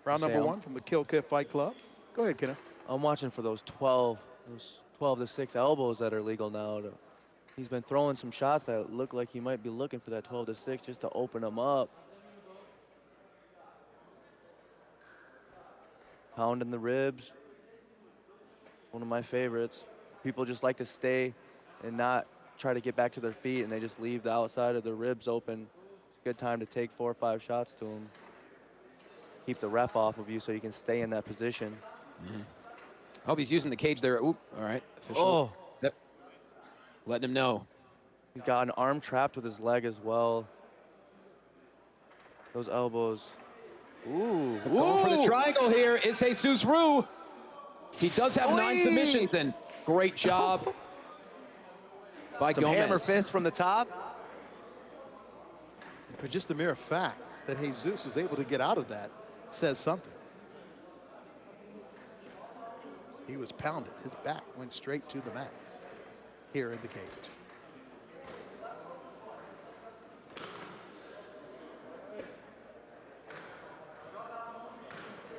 Round number 1 from the Kill Cliff Fight Club. Go ahead, Kenneth. I'm watching for those 12 to 6 elbows that are legal now. He's been throwing some shots that look like he might be looking for that 12 to 6 just to open them up. Pounding the ribs. One of my favorites. People just like to stay and not try to get back to their feet, and they just leave the outside of their ribs open. It's a good time to take 4 or 5 shots to them. Keep the ref off of you so you can stay in that position. Hope he's using the cage there. Oop, all right, official. Oh. Yep. Letting him know. He's got an arm trapped with his leg as well. Those elbows. Ooh. Going for the triangle here is Jesus Rue. He does have 9 submissions, and great job by Some Gomez. hammer fist from the top. But just the mere fact that Jesus was able to get out of that says something. He was pounded. His back went straight to the mat here in the cage.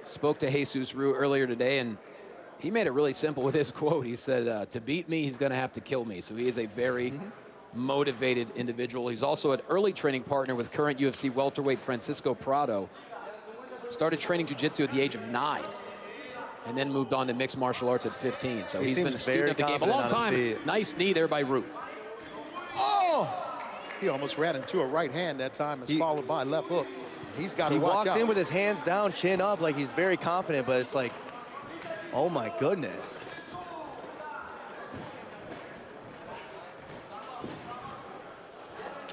Spoke to Jesus Rue earlier today, and he made it really simple with his quote. He said, to beat me, he's going to have to kill me. So he is a very motivated individual. He's also an early training partner with current UFC welterweight Francisco Prado. Started training jiu-jitsu at the age of 9, and then moved on to mixed martial arts at 15. So he's been a student of the game a long time. Nice knee there by Rue. Oh! He almost ran into a right hand that time. It's followed by a left hook. He's got to watch out. He walks in with his hands down, chin up, like he's very confident, but it's like, oh my goodness.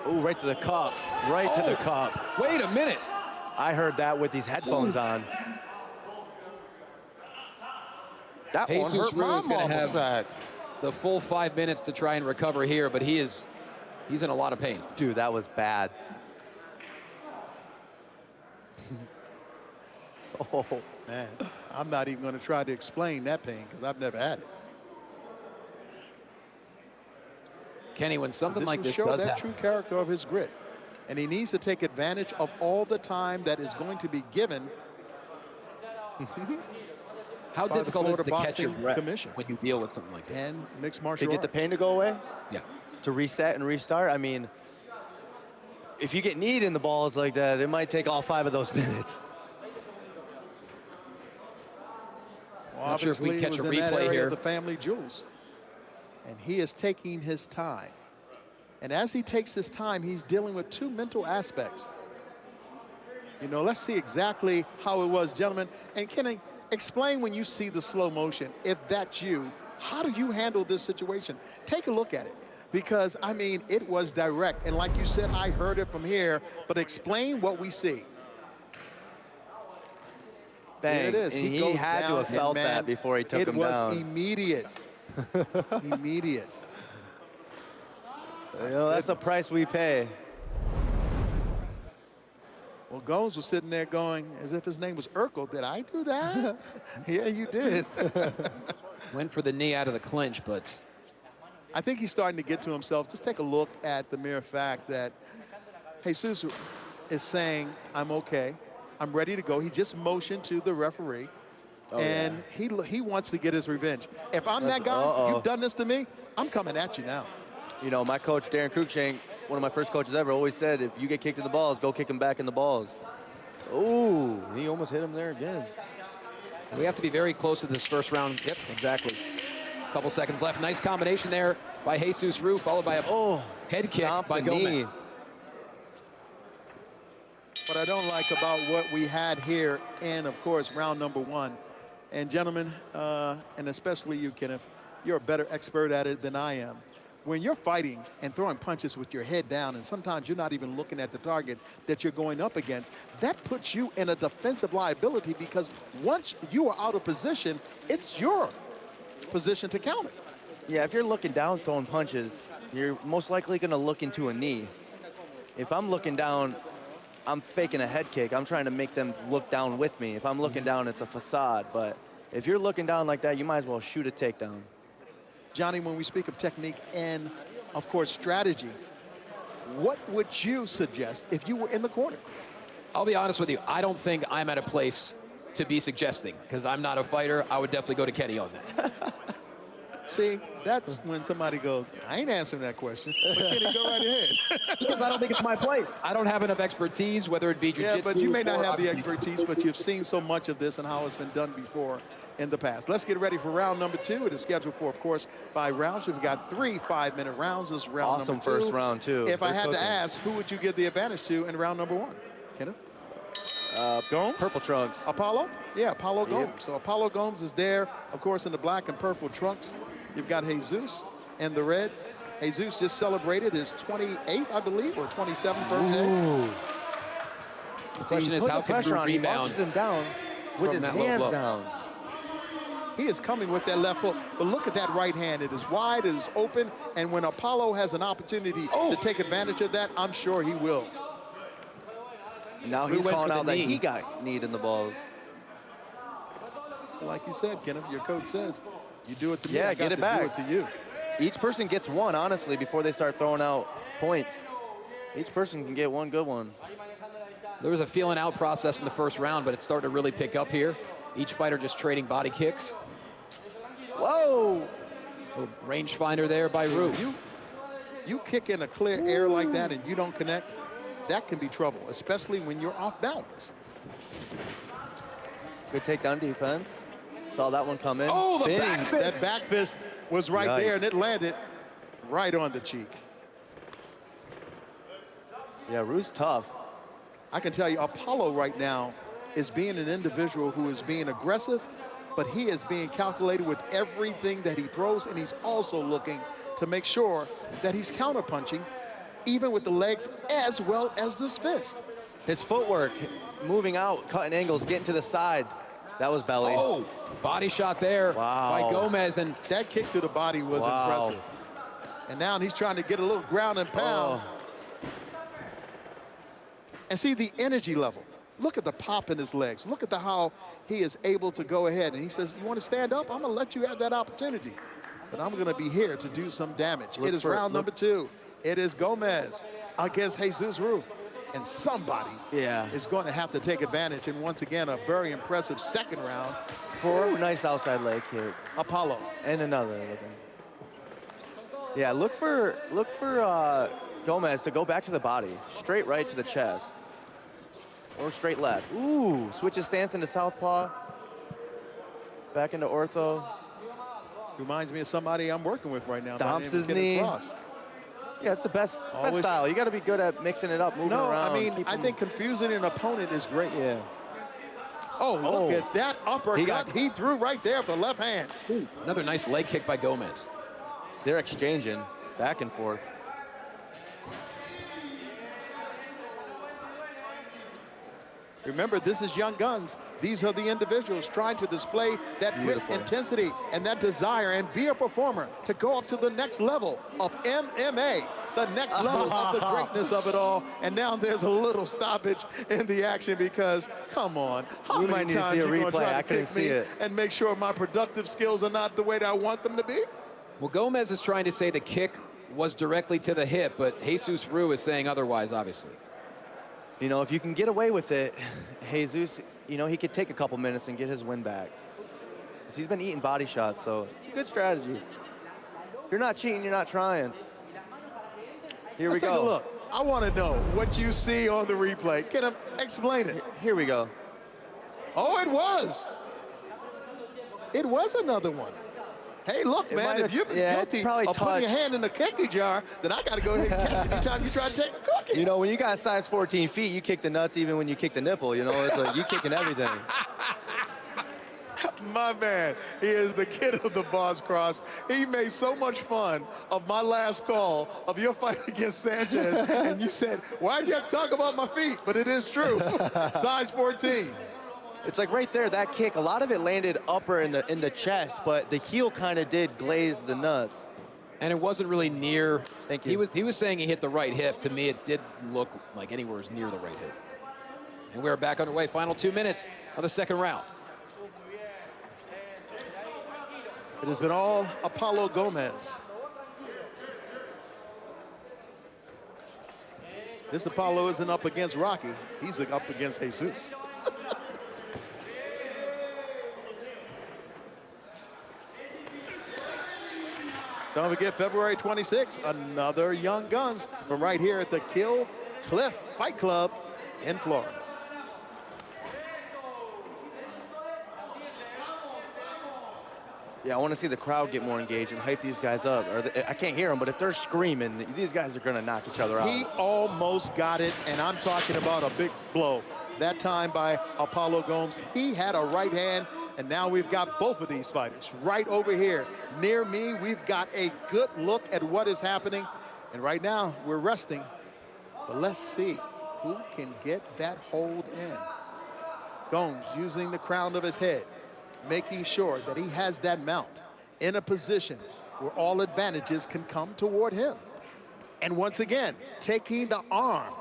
Oh, right to the cup. Right to the cup. Wait a minute. I heard that with these headphones on. That one Jesus hurt Rue my is going to have back. the full 5 minutes to try and recover here, but he's in a lot of pain. Dude, that was bad. Oh, man. I'm not even going to try to explain that pain because I've never had it. Kenny, when something like this show does that happen, true character of his grit. And he needs to take advantage of all the time that is going to be given. how difficult is it to catch your breath Commission. when you deal with something like that? And mixed martial To get the arts. pain to go away? Yeah. To reset and restart? I mean, if you get kneed in the balls like that, it might take all 5 of those minutes. Well, Not sure if we obviously, catch he a was in that replay area here. of the family jewels. And he is taking his time. And as he takes his time, he's dealing with two mental aspects. You know, let's see exactly how it was, gentlemen. And Kenny, explain when you see the slow motion, if that's you, how do you handle this situation? Take a look at it. Because, I mean, it was direct. And like you said, I heard it from here, but explain what we see. Bang. There it is. And he goes had down, to have felt man, that before he took him down. It was immediate. Immediate. You know, that's the price we pay. Well, Gomes was sitting there going, as if his name was Urkel. Did I do that? Yeah, you did. Went for the knee out of the clinch, but I think he's starting to get to himself. Just take a look at the mere fact that Jesus is saying, I'm okay. I'm ready to go. He just motioned to the referee. And he wants to get his revenge. If I'm that guy, you've done this to me, I'm coming at you now. You know, my coach, Darren Cruikshank, one of my first coaches ever, always said, if you get kicked in the balls, go kick him back in the balls. Ooh, he almost hit him there again. We have to be very close to this first round. Yep, exactly. A couple seconds left. Nice combination there by Jesus Rue, followed by a head kick by Gomez. Knee. What I don't like about what we had here in, of course, round number one, and gentlemen, and especially you, Kenneth, you're a better expert at it than I am. When you're fighting and throwing punches with your head down, and sometimes you're not even looking at the target that you're going up against, that puts you in a defensive liability, because once you are out of position, it's your position to counter. Yeah, if you're looking down throwing punches, you're most likely going to look into a knee. If I'm looking down, I'm faking a head kick. I'm trying to make them look down with me. If I'm looking down, it's a facade. But if you're looking down like that, you might as well shoot a takedown. Johnny, when we speak of technique and, of course, strategy, what would you suggest if you were in the corner? I'll be honest with you. I don't think I'm at a place to be suggesting, because I'm not a fighter. I would definitely go to Kenny on that. See, that's when somebody goes, I ain't answering that question, but Kenny, go right ahead. Because I don't think it's my place. I don't have enough expertise, whether it be jiu-jitsu. Yeah, but you may not or have the expertise, but you've seen so much of this and how it's been done before in the past. Let's get ready for round number two. It is scheduled for, of course, 5 rounds. We've got 3 5-minute rounds. This is round number 2. Awesome first round, too. If I had to ask, who would you give the advantage to in round number 1? Kenneth? Gomes? Purple trunks. Apollo? Yeah, Apollo Gomes. Yep. So Apollo Gomes is there, of course, in the black and purple trunks. You've got Jesus in the red. Jesus just celebrated his 28th, I believe, or 27th birthday. The question is, how can Drew rebound him down with his hands down? He is coming with that left hook, but look at that right hand. It is wide, it is open, and when Apollo has an opportunity to take advantage of that, I'm sure he will. Now he's calling out that he got kneed in the balls. Like you said, Kenneth, your coach says, you do it to me, yeah, I get got it to back. do it to you. Each person gets one, honestly, before they start throwing out points. Each person can get one good one. There was a feeling out process in the first round, but it's starting to really pick up here. Each fighter just trading body kicks. Whoa! Little rangefinder there by Rue. You kick in a clear air like that and you don't connect, that can be trouble, especially when you're off balance. Good takedown defense. Saw that one come in. Oh, the back fist. That back fist was right there, and it landed right on the cheek. Yeah, Rue's tough. I can tell you, Apollo right now is being an individual who is being aggressive, but he is being calculated with everything that he throws, and he's also looking to make sure that he's counterpunching, even with the legs as well as this fist. His footwork, moving out, cutting angles, getting to the side. That was belly. Oh, body shot there by Gomez. And that kick to the body was impressive. And now he's trying to get a little ground and pound. And see the energy level. Look at the pop in his legs. Look at how he is able to go ahead. And he says, you want to stand up? I'm going to let you have that opportunity. But I'm going to be here to do some damage. It is round number 2. It is Gomez against Jesus Rue. And somebody is going to have to take advantage. And once again, a very impressive second round for nice outside leg kick. Apollo. And another. Yeah, look for Gomez to go back to the body. Straight right to the chest. Or straight left. Ooh, switches stance into southpaw. Back into ortho. Reminds me of somebody I'm working with right now. Stomps his knee. Yeah, it's the best Always. style. You got to be good at mixing it up, moving around. No, I mean, I think confusing an opponent is great. Yeah. Oh, look at that uppercut he threw right there for left hand. Ooh, another nice leg kick by Gomez. They're exchanging back and forth. Remember, this is Young Guns. These are the individuals trying to display that grit, intensity, and that desire, and be a performer to go up to the next level of MMA, the next level of the greatness of it all. And now there's a little stoppage in the action because, come on, how We many might need to times see a you gonna replay. try I to couldn't kick see me it. and make sure my productive skills are not the way that I want them to be? Well, Gomez is trying to say the kick was directly to the hip, but Jesus Rue is saying otherwise, obviously. You know, if you can get away with it, Jesus, you know, he could take a couple minutes and get his win back. 'Cause he's been eating body shots, so it's a good strategy. If you're not cheating, you're not trying. Here we go. Let's take a look. I want to know what you see on the replay. Can I explain it? Here we go. Oh, it was. It was another one. Hey, look, man, if you've been guilty of putting your hand in the cookie jar, then I got to go ahead and catch it anytime you try to take a cookie. You know, when you got size 14 feet, you kick the nuts even when you kick the nipple, you know? It's like you kicking everything. My man, he is the kid of the Boss Cross. He made so much fun of my last call of your fight against Sanchez, and you said, why'd you have to talk about my feet? But it is true. Size 14. It's like right there, that kick, a lot of it landed upper in the chest, but the heel kind of did glaze the nuts. And it wasn't really near. Thank you. He was saying he hit the right hip. To me, it did look like anywhere near the right hip. And we're back underway. Final 2 minutes of the second round. It has been all Apollo Gomez. This Apollo isn't up against Rocky. He's up against Jesus. Don't forget, February 26th, another Young Guns from right here at the Kill Cliff Fight Club in Florida. Yeah, I want to see the crowd get more engaged and hype these guys up. I can't hear them, but if they're screaming, these guys are going to knock each other out. He almost got it, and I'm talking about a big blow. That time by Apollo Gomes. He had a right hand, and now we've got both of these fighters right over here. Near me, we've got a good look at what is happening. And right now, we're resting. But let's see who can get that hold in. Gomes using the crown of his head, making sure that he has that mount in a position where all advantages can come toward him. And once again, taking the arm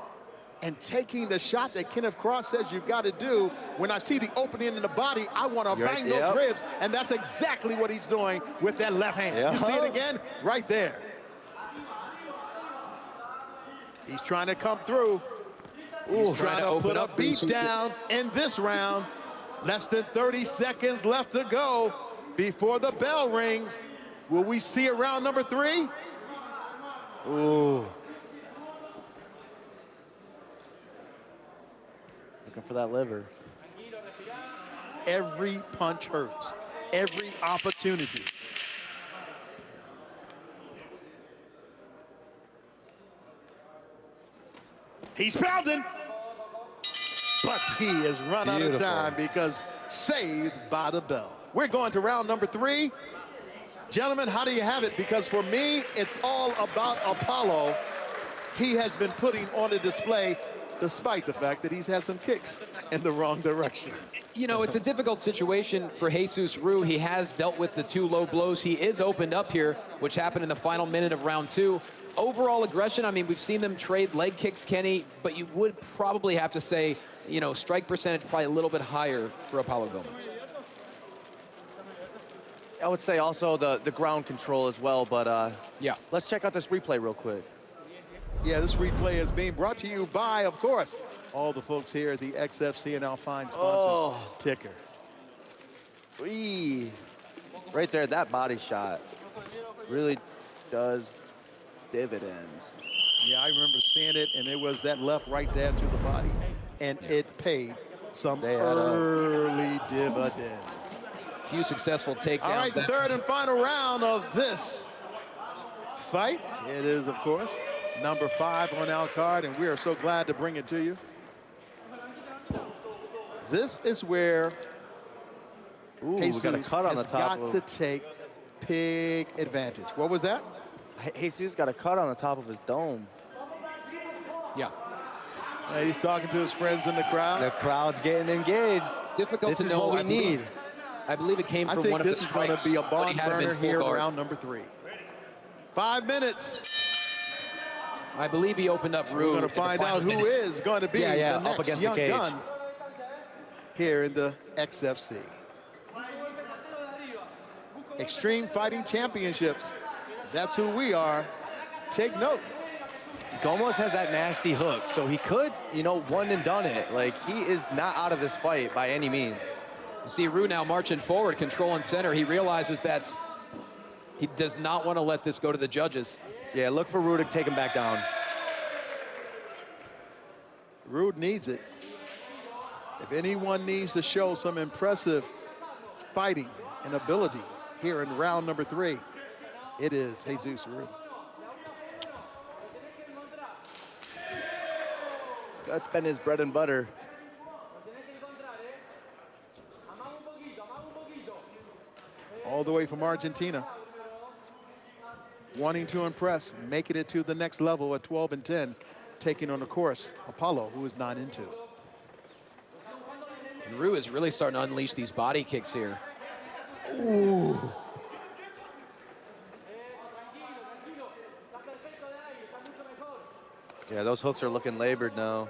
and taking the shot that Kenneth Cross says you've got to do. When I see the opening in the body, I want to bang those ribs, and that's exactly what he's doing with that left hand. You see it again? Right there. He's trying to come through. He's trying to put a beat down in this round. Less than 30 seconds left to go before the bell rings. Will we see a round number 3? Ooh. Looking for that liver. Every punch hurts. Every opportunity. He's pounding. But he has run out of time because saved by the bell. We're going to round number 3. Gentlemen, how do you have it? Because for me, it's all about Apollo. He has been putting on a display despite the fact that he's had some kicks in the wrong direction. You know, it's a difficult situation for Jesus Rue. He has dealt with the 2 low blows. He is opened up here, which happened in the final minute of round 2. Overall aggression, I mean, we've seen them trade leg kicks, Kenny, but you would probably have to say, you know, strike percentage probably a little bit higher for Apollo Gomez. I would say also the ground control as well, but yeah. Let's check out this replay real quick. Yeah, this replay is being brought to you by, of course, all the folks here at the XFC and our fine sponsors. Ticker. Wee. Right there, that body shot really does dividends. Yeah, I remember seeing it, and it was that left right there to the body, and it paid some early dividends. Few successful takedowns. All right, the third and final round of this fight. It is, of course, number 5 on our card, and we are so glad to bring it to you. This is where Jesus we got a cut on the has top got to take big advantage. What was that? Jesus got a cut on the top of his dome. Yeah. He's talking to his friends in the crowd. The crowd's getting engaged. Difficult this to is know. what we need. I believe it came from one of the this is going to be a barn burner here in round number 3. 5 minutes. I believe he opened up Rue. We're going to find out who is going to be the next young gun here in the XFC. Extreme Fighting Championships. That's who we are. Take note. Gomez has that nasty hook, so he could, you know, one and done it. Like, he is not out of this fight by any means. You see Rue now marching forward, controlling center. He realizes that he does not want to let this go to the judges. Yeah, look for Rue to take him back down. Rue needs it. If anyone needs to show some impressive fighting and ability here in round number 3, it is Jesus Rue. That's been his bread and butter. All the way from Argentina. Wanting to impress, making it to the next level at 12-10, taking on, of course, Apollo, who is 9-2. And Rue is really starting to unleash these body kicks here. Ooh. Yeah, those hooks are looking labored now.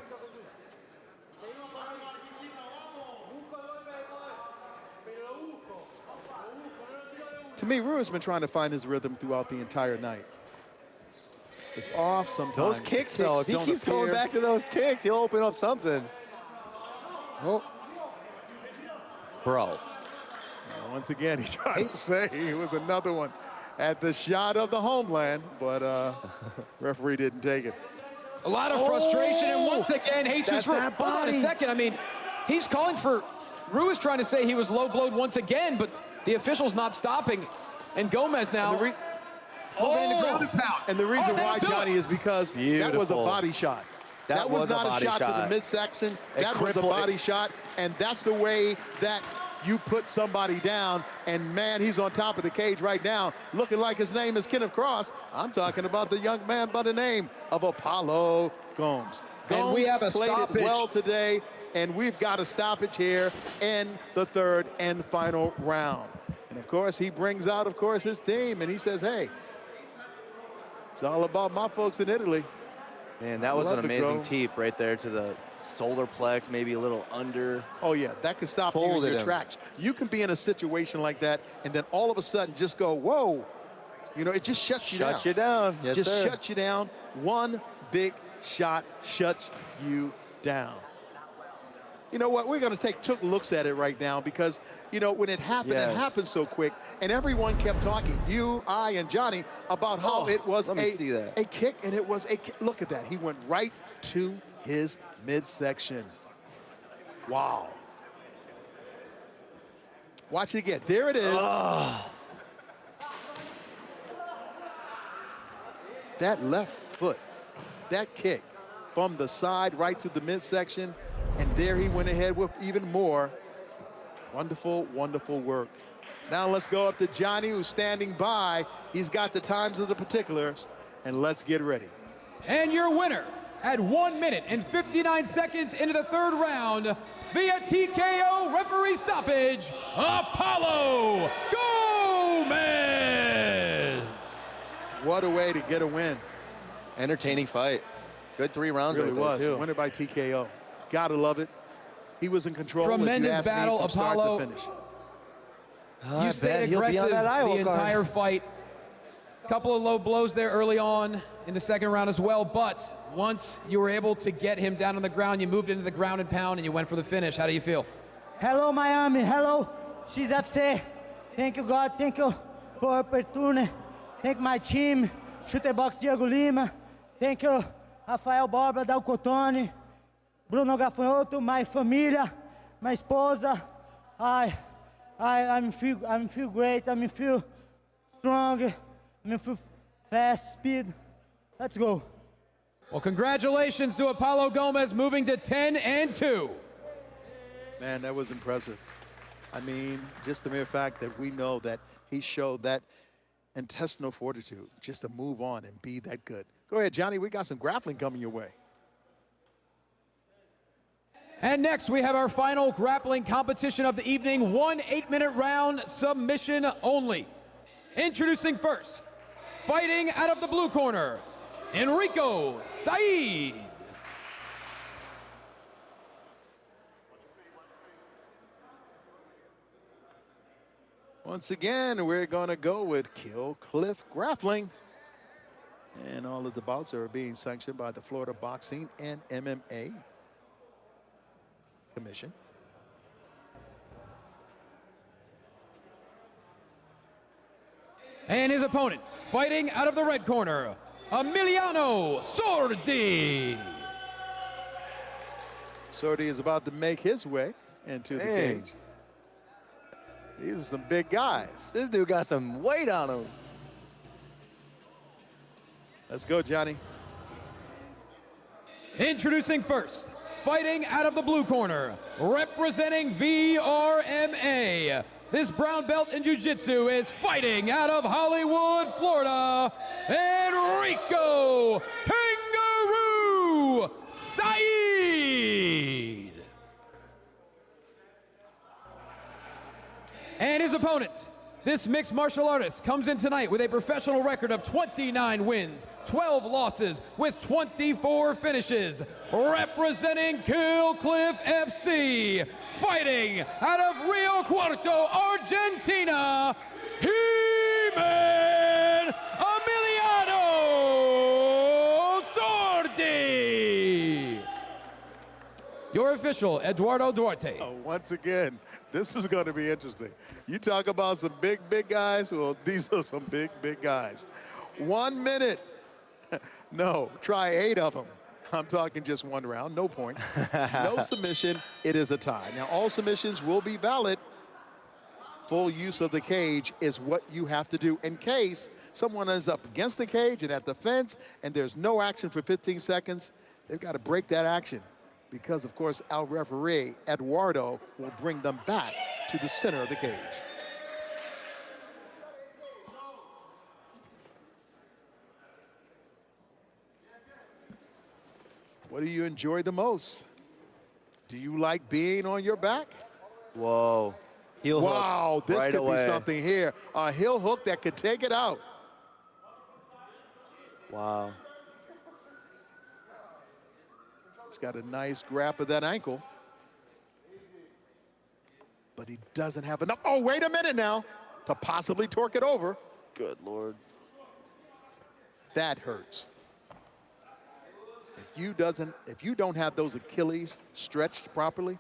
To me, Rue has been trying to find his rhythm throughout the entire night. It's off sometimes. Those kicks, though, if he keeps going back to those kicks, he'll open up something. Oh. Bro. Once again, he tried to say it was another one at the shot of the homeland, but referee didn't take it. A lot of frustration, and once again, Jesus Rue. Hold on a second. I mean, he's calling for. Rue is trying to say he was low blowed once again, but the official's not stopping. And Gomez now. And the reason why, Johnny, is because that was a body shot. That was not a shot to the midsection. That was a body shot, and that's the way that you put somebody down. And man, he's on top of the cage right now, looking like his name is Kenneth Cross. I'm talking about the young man by the name of Apollo Gomes. And we have a played stoppage. it well today, and we've got a stoppage here in the 3rd and final round. And of course, he brings out, of course, his team, and he says, hey, it's all about my folks in Italy. Man, that was an amazing teep right there to the solar plex, maybe a little under. Oh, yeah, that could stop you in your tracks. You can be in a situation like that, and then all of a sudden just go, whoa. You know, it just shuts you down. Shuts you down, yes, just sir. shuts you down. One big shot shuts you down. You know what, we're gonna take looks at it right now because, you know, when it happened, it happened so quick, and everyone kept talking, you, I, and Johnny, about how it was a kick, and it was a kick. Look at that, he went right to his midsection. Wow. Watch it again, there it is. That left foot, that kick from the side right to the midsection, and there he went ahead with even more. Wonderful, wonderful work. Now let's go up to Johnny, who's standing by. He's got the times of the particulars, and let's get ready. And your winner at 1 minute and 59 seconds into the 3rd round via TKO referee stoppage, Apollo Gomez. What a way to get a win. Entertaining fight. Good 3 rounds Really right there, was. too. Winner by TKO. Gotta love it. He was in control. Tremendous if you ask battle, me, from start Apollo. to finish. You stayed aggressive the entire fight. Couple of low blows there early on in the 2nd round as well, but once you were able to get him down on the ground, you moved into the ground and pound, and you went for the finish. How do you feel? Hello, Miami. Hello, XFC. Thank you, God. Thank you for the opportunity. Thank my team, Shooter Box Diego Lima. Thank you, Rafael Borba, Dal Cotone, Bruno Gafanhoto, my família, my esposa. I'm feel great. I'm feel strong. I'm fast, speed. Let's go. Well, congratulations to Apollo Gomez, moving to 10-2. Man, that was impressive. I mean, just the mere fact that we know that he showed that intestinal fortitude just to move on and be that good. Go ahead, Johnny. We got some grappling coming your way. And next, we have our final grappling competition of the evening, 1 8-minute round, submission only. Introducing first, fighting out of the blue corner, Enrico Said. Once again, we're going to go with Kill Cliff Grappling. And all of the bouts are being sanctioned by the Florida Boxing and MMA Commission. And his opponent, fighting out of the red corner, Emiliano Sordi. Sordi is about to make his way into the cage. These are some big guys. This dude got some weight on him. Let's go, Johnny. Introducing first, fighting out of the blue corner, representing VRMA. This brown belt in jiu-jitsu is fighting out of Hollywood, Florida, Enrico Kangaroo Said. And his opponent, this mixed martial artist, comes in tonight with a professional record of 29 wins, 12 losses, with 24 finishes, representing Kill Cliff FC, fighting out of Rio Cuarto, Argentina, He-Man Emiliano Sordi. Your official, Eduardo Duarte. Once again, this is going to be interesting. You talk about some big guys. Well, these are some big guys. 1 minute. No, try 8 of them. I'm talking just 1 round, no points. No submission, it is a tie. Now, all submissions will be valid. Full use of the cage is what you have to do in case someone is up against the cage and at the fence and there's no action for 15 seconds. They've got to break that action because, of course, our referee, Eduardo, will bring them back to the center of the cage. What do you enjoy the most? Do you like being on your back? Whoa. Heel hook. Wow, this right could away. be something here. A heel hook that could take it out. Wow. He's got a nice grab of that ankle. But he doesn't have enough. Oh, wait a minute now. To possibly torque it over. Good Lord. That hurts. If you don't have those Achilles stretched properly,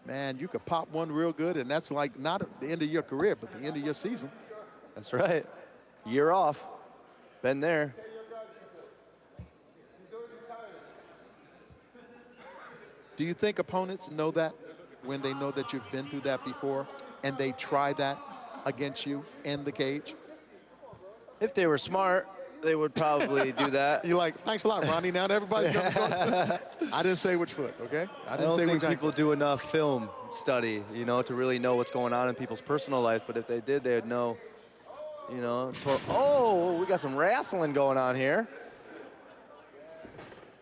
man, you could pop one real good, and that's like not at the end of your career, but the end of your season. That's right. Year off. Been there. Do you think opponents know that when they know that you've been through that before and they try that against you in the cage? If they were smart, they would probably do that. You're like, thanks a lot, Ronnie. Now everybody's going to go to I didn't say which foot, okay? I don't say think which people do enough film study, you know, to really know what's going on in people's personal life. But if they did, they'd know, you know. Oh, we got some wrestling going on here.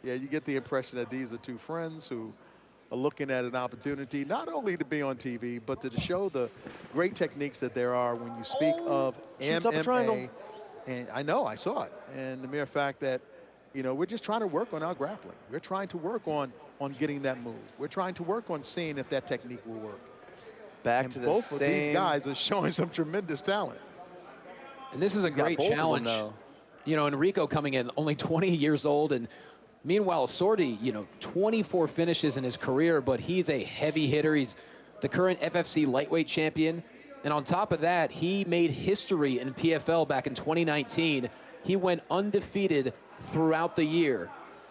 Yeah, you get the impression that these are two friends who are looking at an opportunity not only to be on TV, but to show the great techniques that there are when you speak of MMA. And I know, I saw it. And the mere fact that, you know, we're just trying to work on our grappling. We're trying to work on getting that move. We're trying to work on seeing if that technique will work. Back to the both of these guys are showing some tremendous talent. And this is a great challenge. You know, Enrico coming in only 20 years old, and meanwhile, Sordi, you know, 24 finishes in his career, but he's a heavy hitter. He's the current FFC lightweight champion. And on top of that, he made history in PFL back in 2019. He went undefeated throughout the year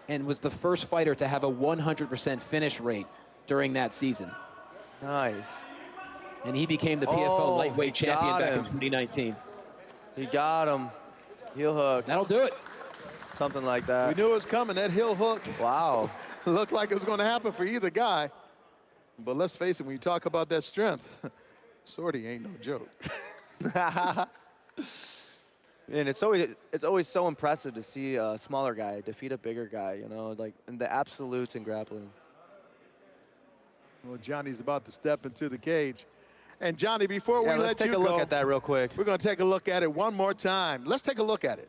and was the first fighter to have a 100% finish rate during that season. Nice. And he became the PFL lightweight champion back in 2019. He got him. Heel hook. That'll do it. Something like that. We knew it was coming. That heel hook. Wow. Looked like it was going to happen for either guy. But let's face it, when you talk about that strength, Sorty ain't no joke. And it's always so impressive to see a smaller guy defeat a bigger guy, you know, like in the absolutes in grappling. Well, Johnny's about to step into the cage. And Johnny, before we let you go, let's take a look at that real quick. We're going to take a look at it one more time. Let's take a look at it.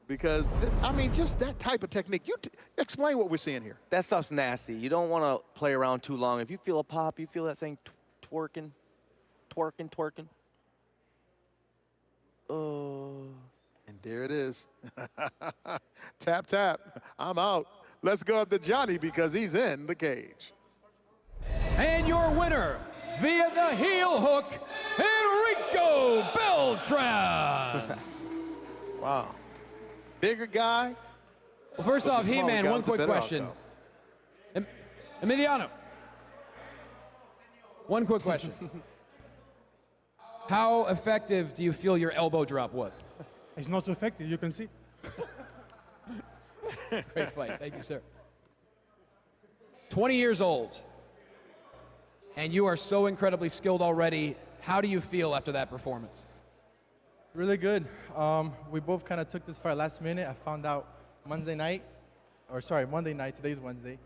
Because, I mean, just that type of technique. Explain what we're seeing here. That stuff's nasty. You don't want to play around too long. If you feel a pop, you feel that thing twerking. Oh. And there it is. Tap, tap. I'm out. Let's go up to Johnny because he's in the cage. And your winner, via the heel hook, Enrico Beltran. Wow. Bigger guy. Well, first off, He-Man, one quick question. Emiliano, one quick question. How effective do you feel your elbow drop was? It's not so effective, you can see. Great fight, thank you, sir. 20 years old, and you are so incredibly skilled already. How do you feel after that performance? Really good. We both kind of took this fight last minute. I found out Monday night. Today's Wednesday.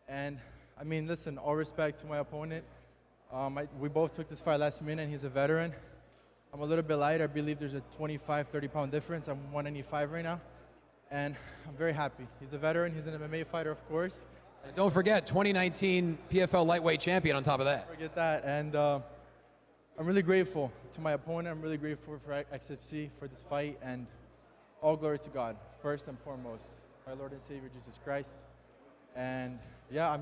And I mean, listen, all respect to my opponent. We both took this fight last minute, and he's a veteran. I'm a little bit lighter. I believe there's a 25, 30-pound difference. I'm 195 right now, and I'm very happy. He's a veteran. He's an MMA fighter, of course. And don't forget, 2019 PFL lightweight champion on top of that. Forget that. And I'm really grateful to my opponent. I'm really grateful for XFC for this fight, and all glory to God, first and foremost, my Lord and Savior, Jesus Christ. And yeah,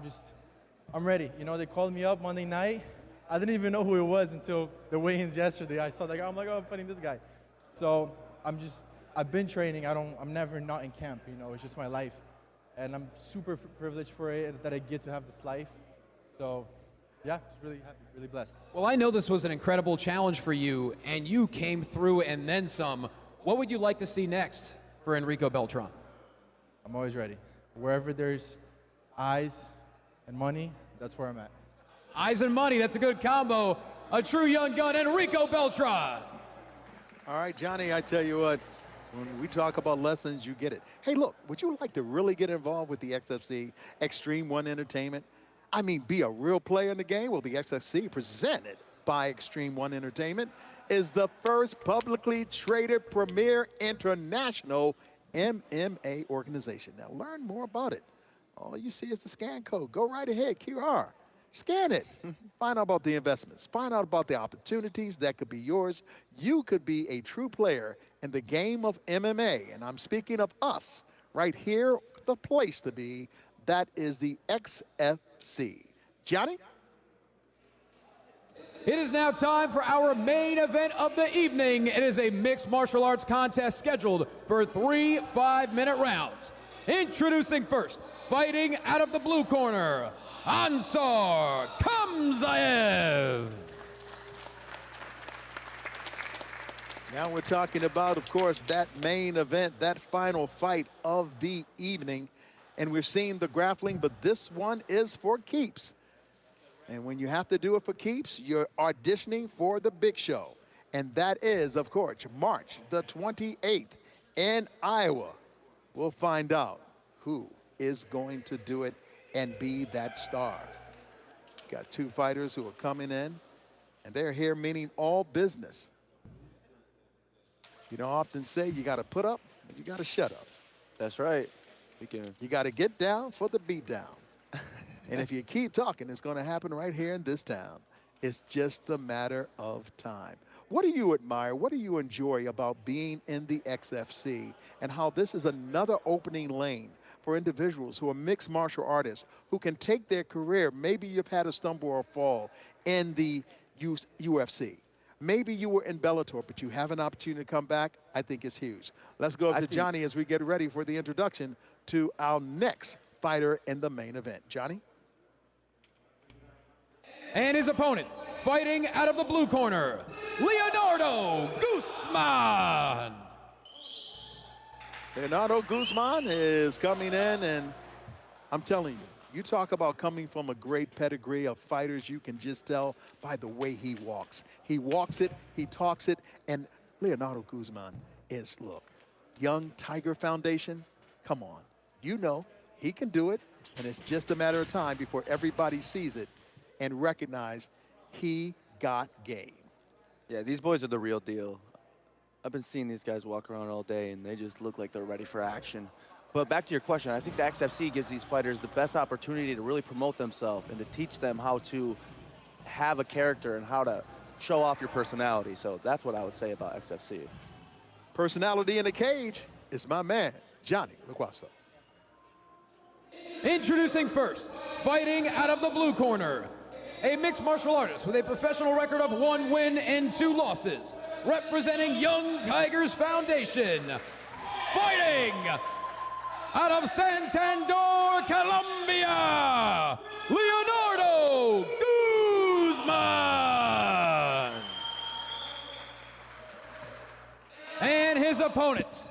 I'm ready. You know, they called me up Monday night. I didn't even know who it was until the weigh-ins yesterday. I saw that guy. I'm like, oh, I'm fighting this guy. So I've been training. I'm never not in camp. You know, it's just my life. And I'm super privileged for it that I get to have this life. So yeah, just really happy, really blessed. Well, I know this was an incredible challenge for you, and you came through and then some. What would you like to see next for Enrico Beltran? I'm always ready. Wherever there's eyes and money, that's where I'm at. Eyes and money, that's a good combo. A true young gun, Enrico Beltran. All right, Johnny, I tell you what, when we talk about lessons, you get it. Hey, look, would you like to really get involved with the XFC, Extreme One Entertainment? I mean, be a real player in the game? Well, the XFC, presented by Extreme One Entertainment, is the first publicly traded premier international MMA organization. Now, learn more about it. All you see is the scan code. Go right ahead, QR. Scan it. Find out about the investments. Find out about the opportunities that could be yours. You could be a true player in the game of MMA. And I'm speaking of us right here, the place to be. That is the XFC. Johnny? It is now time for our main event of the evening. It is a mixed martial arts contest scheduled for 3 5-minute rounds. Introducing first, fighting out of the blue corner, Ansar Kamzaev. Now we're talking about, of course, that main event, that final fight of the evening. And we're seeing the grappling, but this one is for keeps. And when you have to do it for keeps, you're auditioning for the big show. And that is, of course, March the 28th in Iowa. We'll find out who is going to do it and be that star. Got two fighters who are coming in, and they're here meaning all business. You know, I often say you got to put up, you got to shut up. That's right. You got to get down for the beat down. And if you keep talking, it's going to happen right here in this town. It's just a matter of time. What do you admire? What do you enjoy about being in the XFC, and how this is another opening lane for individuals who are mixed martial artists who can take their career? Maybe you've had a stumble or fall in the UFC. Maybe you were in Bellator, but you have an opportunity to come back. I think it's huge. Let's go up to Johnny as we get ready for the introduction to our next fighter in the main event. Johnny? And his opponent, fighting out of the blue corner, Leonardo Guzman. Leonardo Guzman is coming in, and I'm telling you, you talk about coming from a great pedigree of fighters, you can just tell by the way he walks. He walks it, he talks it, and Leonardo Guzman is, look, Young Tiger Foundation, come on. You know he can do it, and it's just a matter of time before everybody sees it and recognize he got game. Yeah, these boys are the real deal. I've been seeing these guys walk around all day, and they just look like they're ready for action. But back to your question, I think the XFC gives these fighters the best opportunity to really promote themselves and to teach them how to have a character and how to show off your personality. So that's what I would say about XFC. Personality in the cage is my man, Johnny LaGuasto. Introducing first, fighting out of the blue corner, a mixed martial artist with a professional record of 1 win and 2 losses, representing Young Tigers Foundation, fighting out of Santander, Colombia, Leonardo Guzman. And his opponent,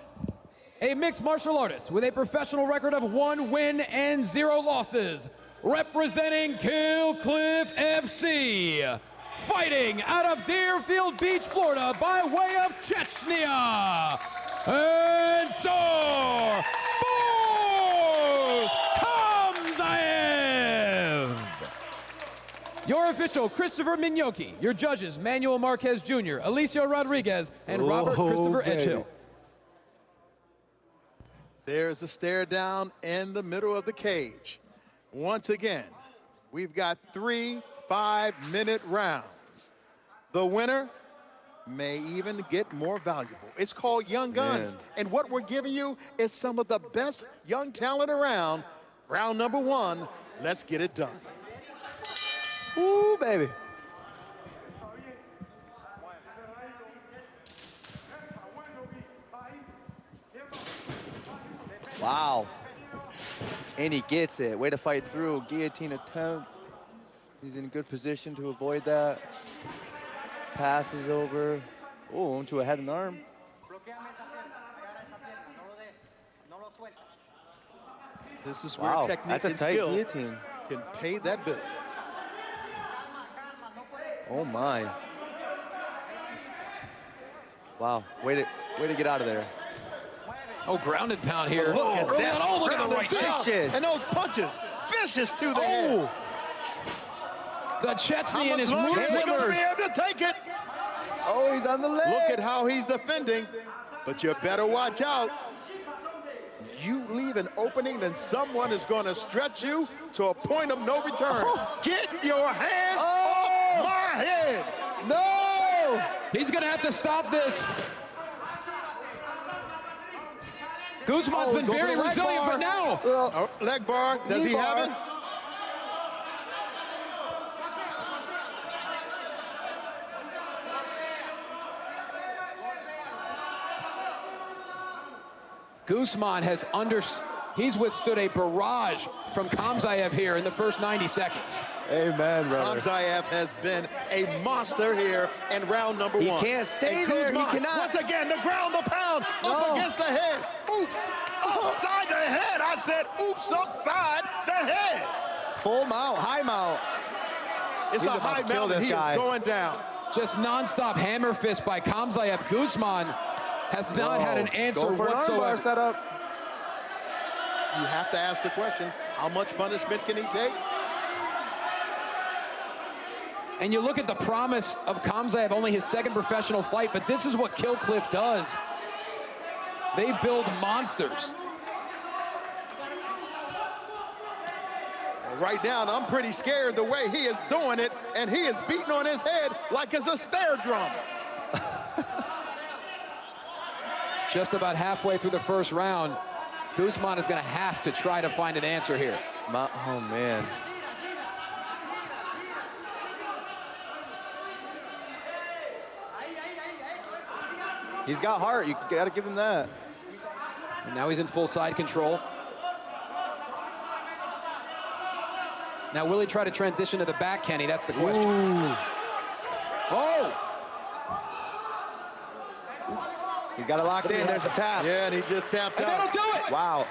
a mixed martial artist with a professional record of 1 win and 0 losses, representing Kill Cliff FC, fighting out of Deerfield Beach, Florida, by way of Chechnya, Ansar Kamzaev. Your official, Christopher Mignoki. Your judges, Manuel Marquez Jr., Alicio Rodriguez, and Robert Christopher Edgehill. There's a stare down in the middle of the cage. Once again, we've got 3 5-minute rounds. The winner may even get more valuable. It's called Young Guns. And what we're giving you is some of the best young talent around. Round number 1, let's get it done. Ooh, baby. Wow. And he gets it. Way to fight through. Guillotine attempt. He's in good position to avoid that. Passes over. Oh, into a head and arm. This is where technique and skill guillotine. Can pay that bill. Oh my. Wow, way to get out of there. Oh, grounded pound here. Look at that. Oh, look at the right shot. And those punches, vicious to the head. The Chechnya in his How much longer is he movement. going to be able to take it? Oh, he's on the leg. Look at how he's defending, but you better watch out. You leave an opening, then someone is going to stretch you to a point of no return. Get your hands off my head. No! He's going to have to stop this. Guzman's been very resilient, but now. Leg bar, does he have it? Guzman has he's withstood a barrage from Kamzaev here in the first 90 seconds. Amen, brother. Kamzaev has been a monster here in round number 1. He can't stay there. He cannot. Once again, the ground, the pound, up against the head. Oops, upside the head. I said, oops, upside the head. Full mount, high mount. It's a high mount, and he is going down. Just nonstop hammer fist by Kamzaev. Guzman has not had an answer whatsoever. Setup. You have to ask the question, how much punishment can he take? And you look at the promise of Kamzaev, only his 2nd professional fight, but this is what Kill Cliff does. They build monsters. Right now, I'm pretty scared the way he is doing it, and he is beating on his head like it's a snare drum. Just about halfway through the first round, Guzman is going to have to try to find an answer here. Oh, man. He's got heart. You got to give him that. And now he's in full side control. Now, will he try to transition to the back, Kenny? That's the question. Ooh. Oh! You got it locked in. There's a tap. Yeah, and he just tapped And out. that'll do it. Wow.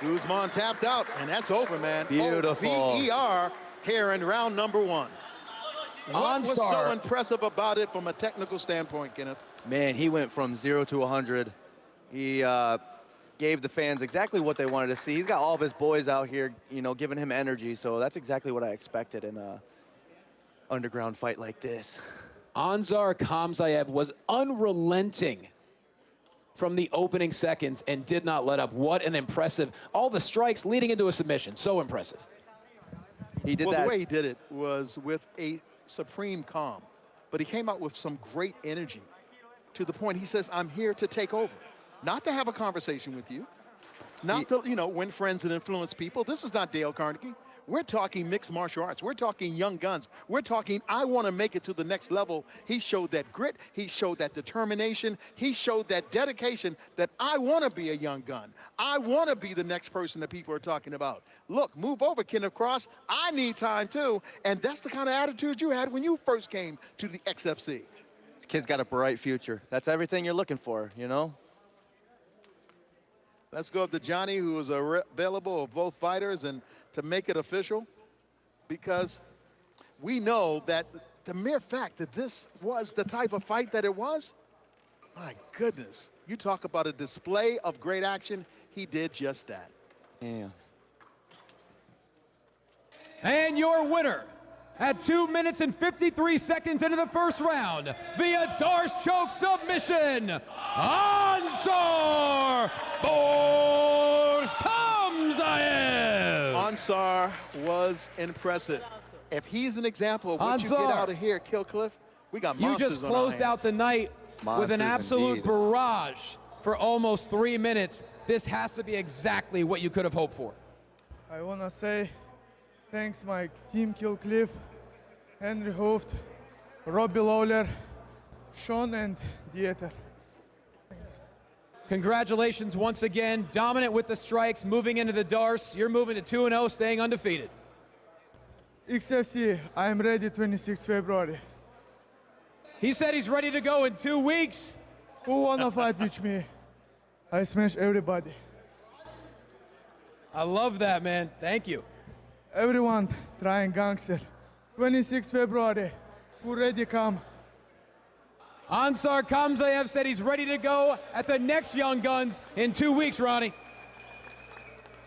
Guzman tapped out, and that's over, man. Beautiful. VER here in round number 1. What was so Ansar. impressive about it from a technical standpoint, Kenneth? Man, he went from 0 to 100. He gave the fans exactly what they wanted to see. He's got all of his boys out here, you know, giving him energy. So that's exactly what I expected in a underground fight like this. Ansar Kamzayev was unrelenting from the opening seconds and did not let up. What an impressive, all the strikes leading into a submission. So impressive. He did Well, that. the way he did it was with a supreme calm, but he came out with some great energy to the point he says, I'm here to take over. Not to have a conversation with you, not to, you know, win friends and influence people. This is not Dale Carnegie. We're talking mixed martial arts. We're talking young guns. We're talking, I want to make it to the next level. He showed that grit. He showed that determination. He showed that dedication that I want to be a young gun. I want to be the next person that people are talking about. Look, move over, Kenneth Cross. I need time too. And that's the kind of attitude you had when you first came to the XFC. Kid's got a bright future. That's everything you're looking for, you know? Let's go up to Johnny, who is available of both fighters, and to make it official, because we know that the mere fact that this was the type of fight that it was, my goodness, you talk about a display of great action. He did just that. Yeah. And your winner at 2 minutes and 53 seconds into the first round via Darce choke submission, Ansar Kamzayev. Ansar was impressive. If he's an example of what you get out of here, Kill Cliff, we got You monsters just on our closed out hands. the night with an Monsters absolute indeed. barrage for almost 3 minutes. This has to be exactly what you could have hoped for. I want to say thanks my team Kill Cliff, Henry Hooft, Robbie Lawler, Sean, and Dieter. Congratulations once again. Dominant with the strikes, moving into the Darce. You're moving to 2-0, staying undefeated. XFC, I am ready 26 February. He said he's ready to go in 2 weeks. Who wanna fight with me? I smash everybody. I love that, man. Thank you. Everyone trying gangster. 26 February, who ready come? Ansar Kamzayev said he's ready to go at the next Young Guns in 2 weeks, Ronnie.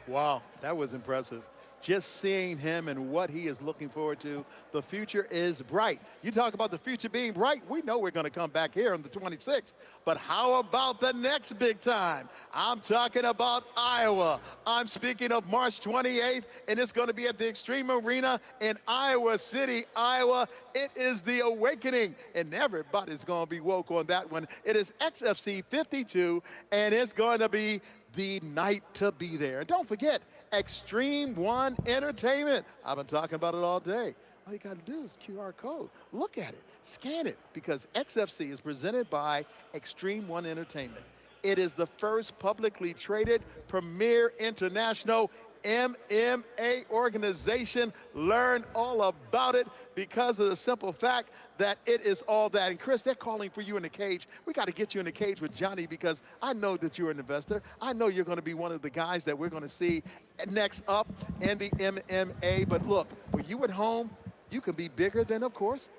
Wow, that was impressive. Just seeing him and what he is looking forward to, the future is bright. You talk about the future being bright, we know we're gonna come back here on the 26th, but how about the next big time? I'm talking about Iowa. I'm speaking of March 28th, and it's gonna be at the Extreme Arena in Iowa City, Iowa. It is the awakening, and everybody's gonna be woke on that one. It is XFC 52, and it's gonna be the night to be there. And don't forget, Extreme One Entertainment. I've been talking about it all day. All you got to do is QR code. Look at it, scan it, because XFC is presented by Extreme One Entertainment. It is the first publicly traded premier international MMA organization. Learn all about it because of the simple fact that it is all that. And Chris, they're calling for you in the cage. We got to get you in the cage with Johnny, because I know that you're an investor. I know you're going to be one of the guys that we're going to see next up in the MMA. But look, when you at home, you can be bigger than, of course,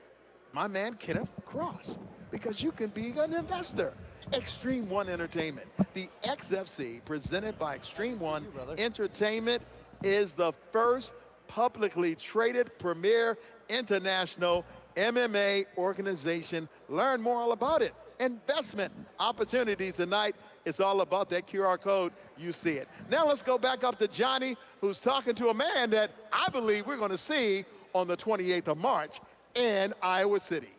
my man Kenneth Cross, because you can be an investor. Extreme One Entertainment. The XFC, presented by Extreme One Entertainment, is the first publicly traded premier international MMA organization. Learn more all about it. Investment opportunities tonight. It's all about that QR code. You see it. Now let's go back up to Johnny, who's talking to a man that I believe we're going to see on the 28th of March in Iowa City.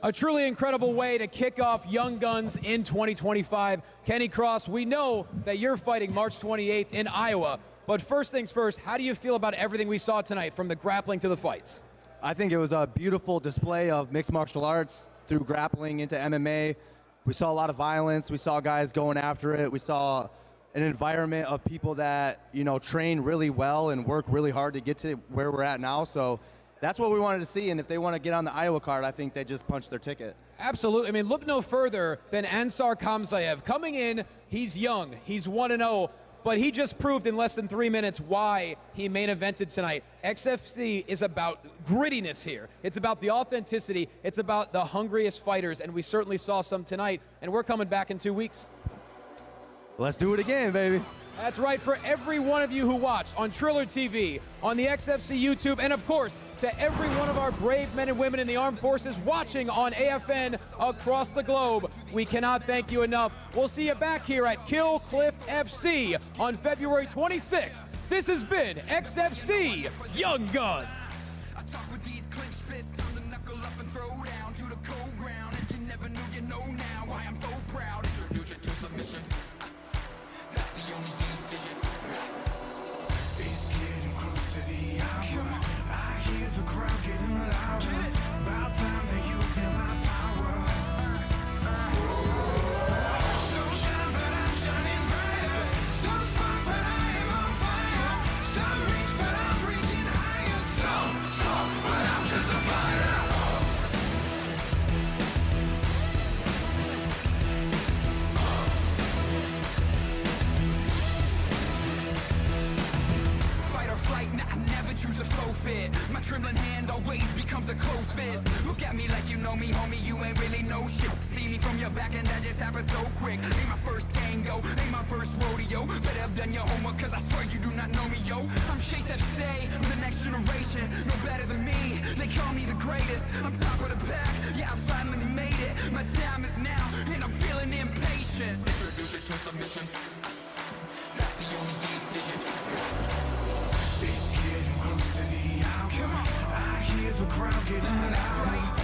A truly incredible way to kick off Young Guns in 2025. Kenny Cross, we know that you're fighting March 28th in Iowa, but first things first, how do you feel about everything we saw tonight, from the grappling to the fights? I think it was a beautiful display of mixed martial arts through grappling into MMA. We saw a lot of violence. We saw guys going after it. We saw an environment of people that, you know, train really well and work really hard to get to where we're at now. So that's what we wanted to see. And if they want to get on the Iowa card, I think they just punched their ticket. Absolutely. I mean, look no further than Ansar Kamsayev. Coming in, he's young. He's 1-0. But he just proved in less than 3 minutes why he main evented tonight. XFC is about grittiness here. It's about the authenticity. It's about the hungriest fighters, and we certainly saw some tonight, and we're coming back in 2 weeks. Let's do it again, baby. That's right, for every one of you who watched on Triller TV, on the XFC YouTube, and of course, to every one of our brave men and women in the armed forces watching on AFN across the globe, we cannot thank you enough. We'll see you back here at Kill Cliff FC on February 26th. This has been XFC Young Guns. I talk with these clenched fists, time to knuckle up and throw down to the cold ground. If you never knew, you know now why I'm so proud. Introduce you to submission. That's the only decision. It's getting close to the hour. I hear the crowd getting louder. About time that you feel my power. So shine, but I'm shining brighter. So spark, but I am on fire. So reach, but I'm reaching higher. So talk, but I'm just a fighter. Flight, nah, I never choose a forfeit. My trembling hand always becomes a close fist. Look at me like you know me, homie, you ain't really know shit. See me from your back and that just happened so quick. Ain't my first tango, ain't my first rodeo. Better have done your homework, cause I swear you do not know me, yo. I'm Chase FC, I'm the next generation, no better than me. They call me the greatest, I'm top of the pack. Yeah, I finally made it, my time is now, and I'm feeling impatient. Introduce you to submission, that's the only decision. It's getting close to the hour. I hear the crowd getting loud.